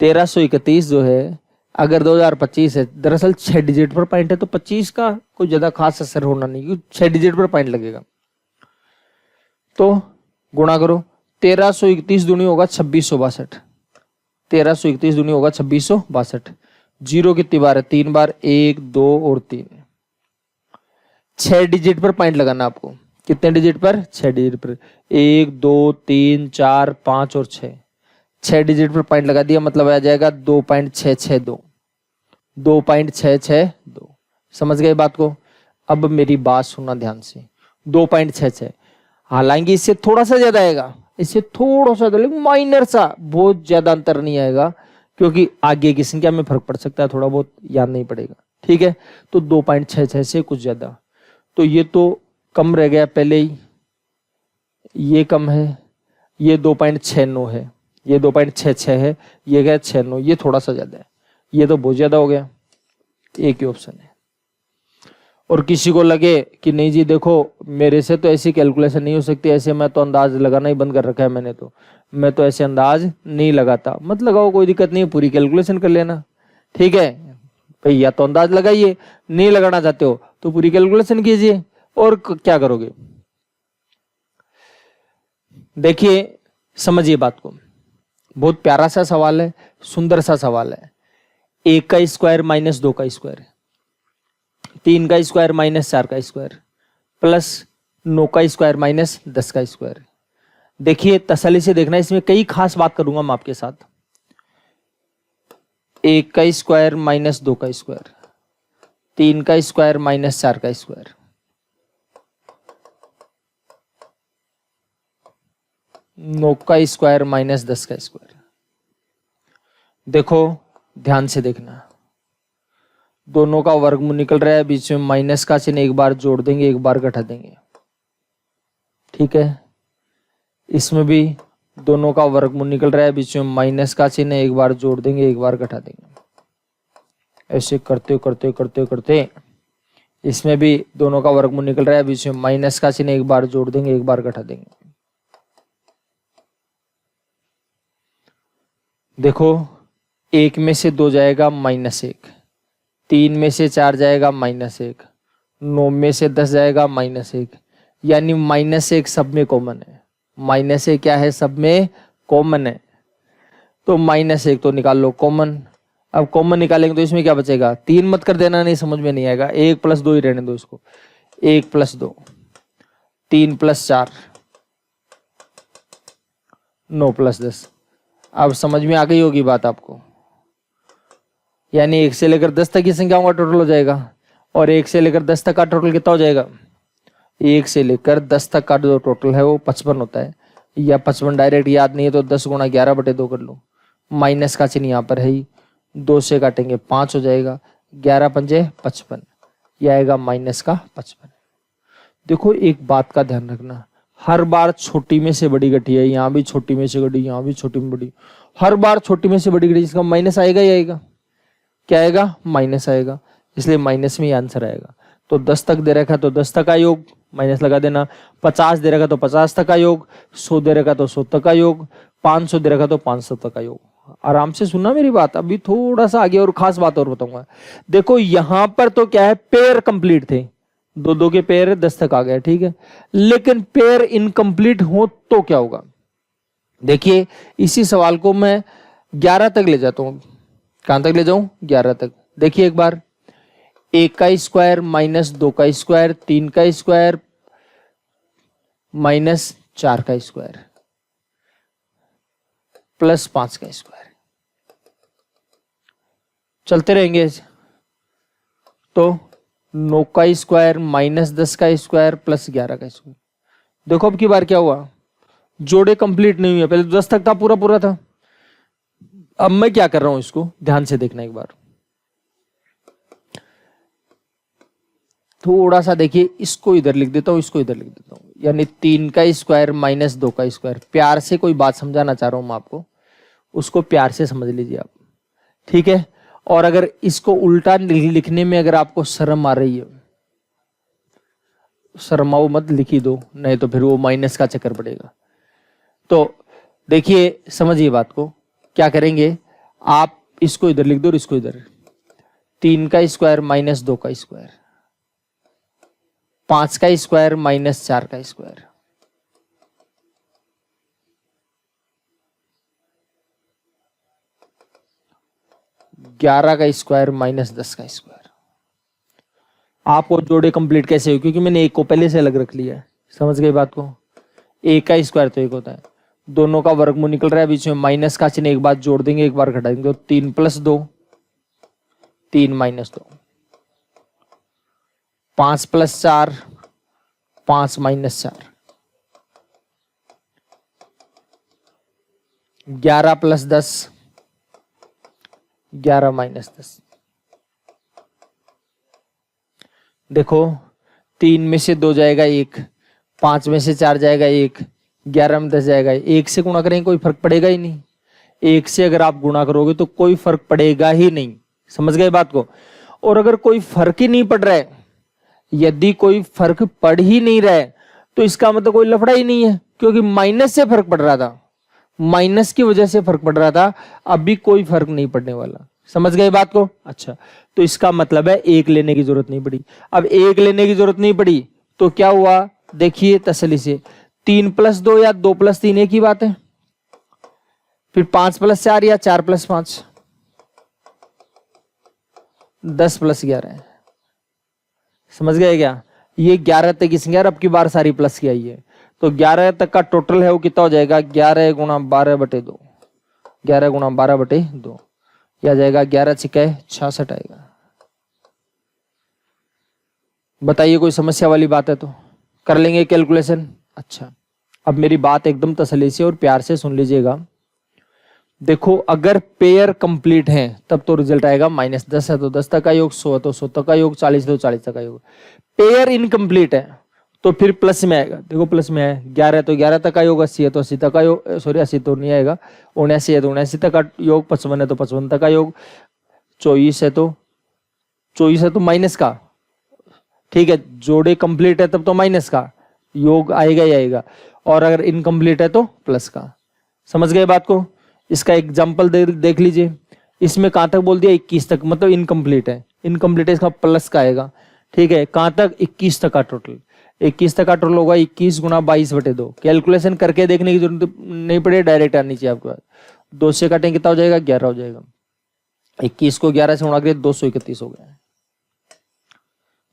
1331 जो है अगर 2025 है, दरअसल 6 डिजिट पर पॉइंट है, तो 25 का कोई ज्यादा खास असर होना नहीं, क्योंकि 6 डिजिट पर पॉइंट लगेगा। तो गुणा करो, 1331 दूनी होगा 2662, 1331 दूनी होगा 2662, जीरो कितनी बार है? 3 बार, 1 2 और 3। 6 डिजिट पर पॉइंट लगाना आपको। कितने डिजिट पर? 6 डिजिट पर। 1 2 3 4 5 और 6। 6 डिजिट पर पॉइंट लगा दिया, मतलब आ जाएगा 2.662। 2.662। समझ गए बात को? अब मेरी बात सुनना ध्यान से। 2.66, हालांकि इससे थोड़ा सा ज्यादा आएगा, इससे थोड़ा सा ज्यादा, लेकिन माइनर सा, बहुत ज्यादा अंतर नहीं आएगा, क्योंकि आगे की संख्या में फर्क पड़ सकता है, थोड़ा बहुत याद नहीं पड़ेगा। ठीक है, तो 2.66 से कुछ ज्यादा, तो ये तो कम रह गया पहले ही, ये कम है, ये 2.69 है, ये 2.66 है, ये गया 69, ये थोड़ा सा ज्यादा है, ये तो बहुत ज्यादा हो गया। एक ही ऑप्शन है। और किसी को लगे कि नहीं जी देखो मेरे से तो ऐसी कैलकुलेशन नहीं हो सकती, ऐसे मैं तो अंदाज लगाना ही बंद कर रखा है मैंने, तो मैं तो ऐसे अंदाज नहीं लगाता, मत लगाओ, कोई दिक्कत नहीं है, पूरी कैलकुलेशन कर लेना। ठीक है भाई, या तो अंदाज लगाइए, नहीं लगाना चाहते हो तो पूरी कैलकुलेशन कीजिए, और क्या करोगे? देखिए समझिए बात को, बहुत प्यारा सा सवाल है, सुंदर सा सवाल है। 1 का स्क्वायर माइनस 2 का स्क्वायर, 3 का स्क्वायर माइनस 4 का स्क्वायर, प्लस 9 का स्क्वायर माइनस 10 का स्क्वायर। देखिए तसल्ली से देखना, इसमें कई खास बात करूंगा मैं आपके साथ। 1 का स्क्वायर माइनस 2 का स्क्वायर, 3 का स्क्वायर माइनस 4 का स्क्वायर, 9 का स्क्वायर माइनस 10 का स्क्वायर। देखो ध्यान से देखना, दोनों का वर्गमूल निकल रहा है, बीच में माइनस का चिन्ह एक बार जोड़ देंगे, एक बार घटा देंगे। ठीक है, इसमें भी दोनों का वर्गमूल निकल रहा है, बीच में माइनस का चिन्ह एक बार जोड़ देंगे, एक बार घटा देंगे। ऐसे करते करते करते करते इसमें भी दोनों का वर्गमूल निकल रहा है, बीच में माइनस का चिन्ह एक बार जोड़ देंगे, एक बार घटा देंगे। देखो 1 में से 2 जाएगा -1, 3 में से 4 जाएगा -1, 9 में से 10 जाएगा -1, यानी -1 सब में कॉमन है। -1 क्या है? सब में कॉमन है, तो -1 तो निकाल लो कॉमन। अब कॉमन निकालेंगे तो इसमें क्या बचेगा? 3 मत कर देना, नहीं समझ में नहीं आएगा, 1 + 2 ही रहने दो इसको। 1 + 2, 3 + 4, 9 + 10। अब समझ में आ गई होगी बात आपको, यानी 1 से लेकर 10 तक की संख्याओं का टोटल हो जाएगा, और 1 से लेकर 10 तक का टोटल कितना हो जाएगा? 1 से लेकर 10 तक का जो टोटल है वो 55 होता है, या 55 डायरेक्ट याद नहीं है तो 10 × 11/2 कर लो। माइनस का चिन्ह यहाँ पर है ही, 2 से काटेंगे 5 हो जाएगा, 11 × 5 = 55, यह आएगा -55। देखो एक बात का ध्यान रखना, हर बार छोटी में से बड़ी घटी है, यहाँ भी छोटी में से बड़ी, यहाँ भी छोटी में बड़ी, हर बार छोटी में से बड़ी घटी, इसका माइनस आएगा ही आएगा। क्या आएगा? माइनस आएगा, इसलिए माइनस में ही आंसर आएगा। तो 10 तक दे रखा तो 10 तक का योग माइनस लगा देना, 50 दे रखा तो 50 तक का योग, 100 दे रखा तो 100 तक का योग, 500 दे रखा तो 500 तक का योग। आराम से सुनना मेरी बात, अभी थोड़ा सा आगे और खास बात और बताऊंगा। देखो यहां पर तो क्या है, पेयर कंप्लीट थे, 2-2 के पेयर 10 तक आ गए, ठीक है, लेकिन पेयर इनकम्प्लीट हो तो क्या होगा? देखिए इसी सवाल को मैं 11 तक ले जाता हूं। कहां तक ले जाऊं? 11 तक। देखिए एक बार, 1 का स्क्वायर माइनस 2 का स्क्वायर, 3 का स्क्वायर माइनस 4 का स्क्वायर, प्लस 5 का स्क्वायर, चलते रहेंगे। तो 9 का स्क्वायर माइनस 10 का स्क्वायर प्लस 11 का स्क्वायर। देखो अब की बार क्या हुआ, जोड़े कंप्लीट नहीं हुए, पहले तो 10 तक था, पूरा पूरा था। अब मैं क्या कर रहा हूं, इसको ध्यान से देखना एक बार, थोड़ा सा देखिए, इसको इधर लिख देता हूं, इसको इधर लिख देता हूं, यानी 3 का स्क्वायर माइनस 2 का स्क्वायर। प्यार से कोई बात समझाना चाह रहा हूं मैं आपको, उसको प्यार से समझ लीजिए आप, ठीक है। और अगर इसको उल्टा लिखने में अगर आपको शर्म आ रही है, शर्माओ मत, लिख ही दो, नहीं तो फिर वो माइनस का चक्कर पड़ेगा। तो देखिए समझिए बात को, क्या करेंगे आप, इसको इधर लिख दो और इसको इधर। 3 का स्क्वायर माइनस 2 का स्क्वायर, 5 का स्क्वायर माइनस 4 का स्क्वायर, 11 का स्क्वायर माइनस 10 का स्क्वायर। आपको जोड़े कंप्लीट कैसे हो, क्योंकि मैंने एक को पहले से अलग रख लिया है। समझ गए बात को। एक का स्क्वायर तो एक होता है, दोनों का वर्गमूल निकल रहा है, बीच में माइनस का चिन्ह, एक बार जोड़ देंगे एक बार घटा देंगे, तो 3 + 2 3 - 2, 5 + 4 5 - 4, 11 + 10 11 - 10। देखो 3 में से 2 जाएगा 1, 5 में से 4 जाएगा 1, 11 में 10 जाएगा। 1 से गुणा करेंगे कोई फर्क पड़ेगा ही नहीं। 1 से अगर आप गुणा करोगे तो कोई फर्क पड़ेगा ही नहीं। समझ गए बात को। और अगर कोई फर्क ही नहीं पड़ रहा है, यदि कोई फर्क पड़ ही नहीं रहा है, तो इसका मतलब कोई लफड़ा ही नहीं है, क्योंकि माइनस से फर्क पड़ रहा था, माइनस की वजह से फर्क पड़ रहा था, अभी कोई फर्क नहीं पड़ने वाला। समझ गए बात को। अच्छा, तो इसका मतलब है 1 लेने की जरूरत नहीं पड़ी। अब 1 लेने की जरूरत नहीं पड़ी तो क्या हुआ, देखिए तसल्ली से, 3 + 2 या 2 + 3 एक ही बात है। फिर 5 + 4 या 4 + 5, 10 + 11 है। समझ गए क्या। ये 11 तक की संख्या, अब की बार सारी प्लस की आई है, तो 11 तक का टोटल है वो कितना हो जाएगा, 11 × 12/2, 11 × 12/2, यह जाएगा 11 × 66 आएगा। बताइए कोई समस्या वाली बात है तो कर लेंगे कैलकुलेशन। अच्छा, अब मेरी बात एकदम तसल्ली से और प्यार से सुन लीजिएगा। देखो अगर पेयर कंप्लीट है तब तो रिजल्ट आएगा -10 है तो 10 तक का योग, 100 है तो 100 तक का योग, 40 है तो 40 तक का योग। पेयर इनकम्प्लीट है तो फिर प्लस में आएगा। देखो प्लस में है, 11 है तो 11 तक का योग, 80 है तो 80 तक का योग, सॉरी 80 तो नहीं आएगा, 79 है तो 79 तक का योग, 55 है तो 55 तक का योग, 24 है तो माइनस का, ठीक है, जोड़े कंप्लीट है तब तो माइनस का योग आएगा ही आएगा, और अगर इनकम्प्लीट है तो प्लस का। समझ गए बात को। इसका एग्जाम्पल देख लीजिए। इसमें कहां तक बोल दिया, 21 तक, मतलब इनकम्प्लीट है, इनकम्प्लीट है, इसका प्लस का आएगा। ठीक है, कहां तक, 21 तक का टोटल, 21 तक का टोटल होगा 21 × 22/2। कैलकुलेशन करके देखने की जरूरत नहीं पड़े, डायरेक्ट आनी चाहिए आपके पास। 2 से काटेंगे कितना हो जाएगा, 11 हो जाएगा। 21 को 11 से उड़ा के 231 हो गया।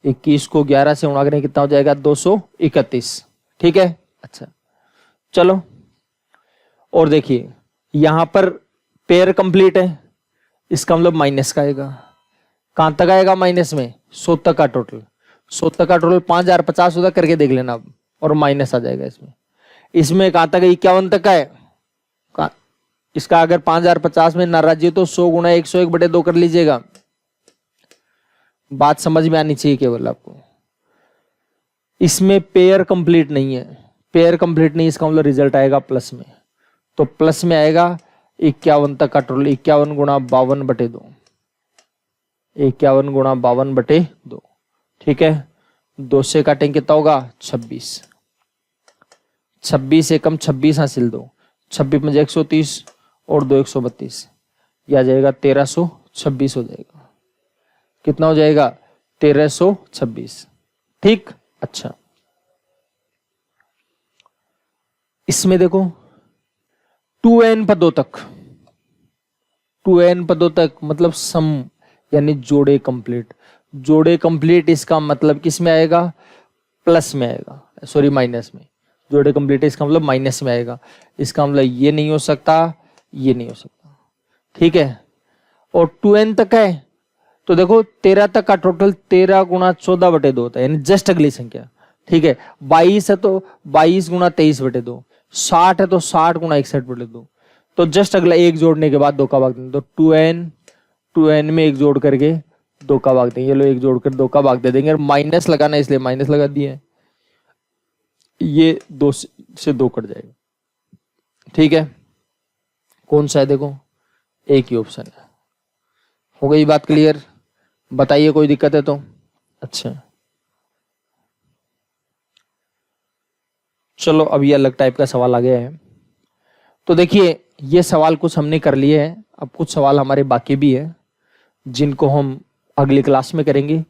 21 को 11 से उड़ा के कितना हो जाएगा, 231। ठीक है। अच्छा चलो, और देखिए यहां पर पेयर कंप्लीट है, इसका मतलब माइनस का आएगा। कहां तक आएगा माइनस में, 100 तक का टोटल, 100 तक का टोटल 5050 होता करके देख लेना अब, और माइनस आ जाएगा इसमें। इसमें कहां तक है, 51 तक का है। इसका अगर 5050 में नाराजी है तो 100 × 101/2 कर लीजिएगा। बात समझ में आनी चाहिए केवल आपको। इसमें पेयर कंप्लीट नहीं है, पेयर कंप्लीट नहीं, इसका मतलब रिजल्ट आएगा प्लस में, तो प्लस में आएगा 51 तक का टोटल, 51 × 52/2, 51 × 52/2। ठीक है, 2 से काटेंगे कितना होगा, 26, 26 एकम 26 हासिल 2, 26 में 130 और 2 132, यह आ जाएगा 1326 हो जाएगा। कितना हो जाएगा, 1326। ठीक। अच्छा, इसमें देखो 2n पदों तक, 2n पदों तक मतलब सम यानी जोड़े कंप्लीट, जोड़े कंप्लीट इसका मतलब किस में आएगा, प्लस में आएगा, सॉरी माइनस में। जोड़े कंप्लीट है इसका मतलब माइनस में आएगा, इसका मतलब ये नहीं हो सकता, ये नहीं हो सकता। ठीक है, और 2n तक है तो देखो 13 तक का टोटल 13 × 14/2 होता है, यानी जस्ट अगली संख्या। ठीक है, 22 है तो 22 × 23/2, 60 है तो 60 × 61/2, तो जस्ट अगला एक जोड़ने के बाद 2 का भाग देंगे, तो 2n में एक जोड़ करके 2 का भाग देंगे। ये लो, एक जोड़कर 2 का भाग दे देंगे, और माइनस लगाना इसलिए माइनस लगा दिए, ये 2 से 2 कट जाएगा। ठीक है, कौन सा है, देखो एक ही ऑप्शन है। हो गई बात क्लियर, बताइए कोई दिक्कत है तो। अच्छा चलो, अब ये अलग टाइप का सवाल आ गया है। तो देखिए ये सवाल कुछ हमने कर लिए हैं, अब कुछ सवाल हमारे बाकी भी है जिनको हम अगली क्लास में करेंगे।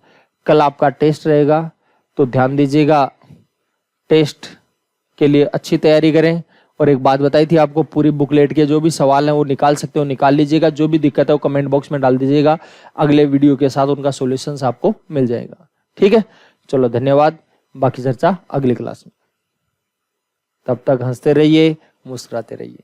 कल आपका टेस्ट रहेगा तो ध्यान दीजिएगा, टेस्ट के लिए अच्छी तैयारी करें और एक बात बताई थी आपको, पूरी बुकलेट के जो भी सवाल हैं वो निकाल सकते हो, निकाल लीजिएगा। जो भी दिक्कत है वो कमेंट बॉक्स में डाल दीजिएगा, अगले वीडियो के साथ उनका सॉल्यूशंस आपको मिल जाएगा। ठीक है, चलो धन्यवाद, बाकी चर्चा अगली क्लास में। तब तक हंसते रहिए, मुस्कुराते रहिए।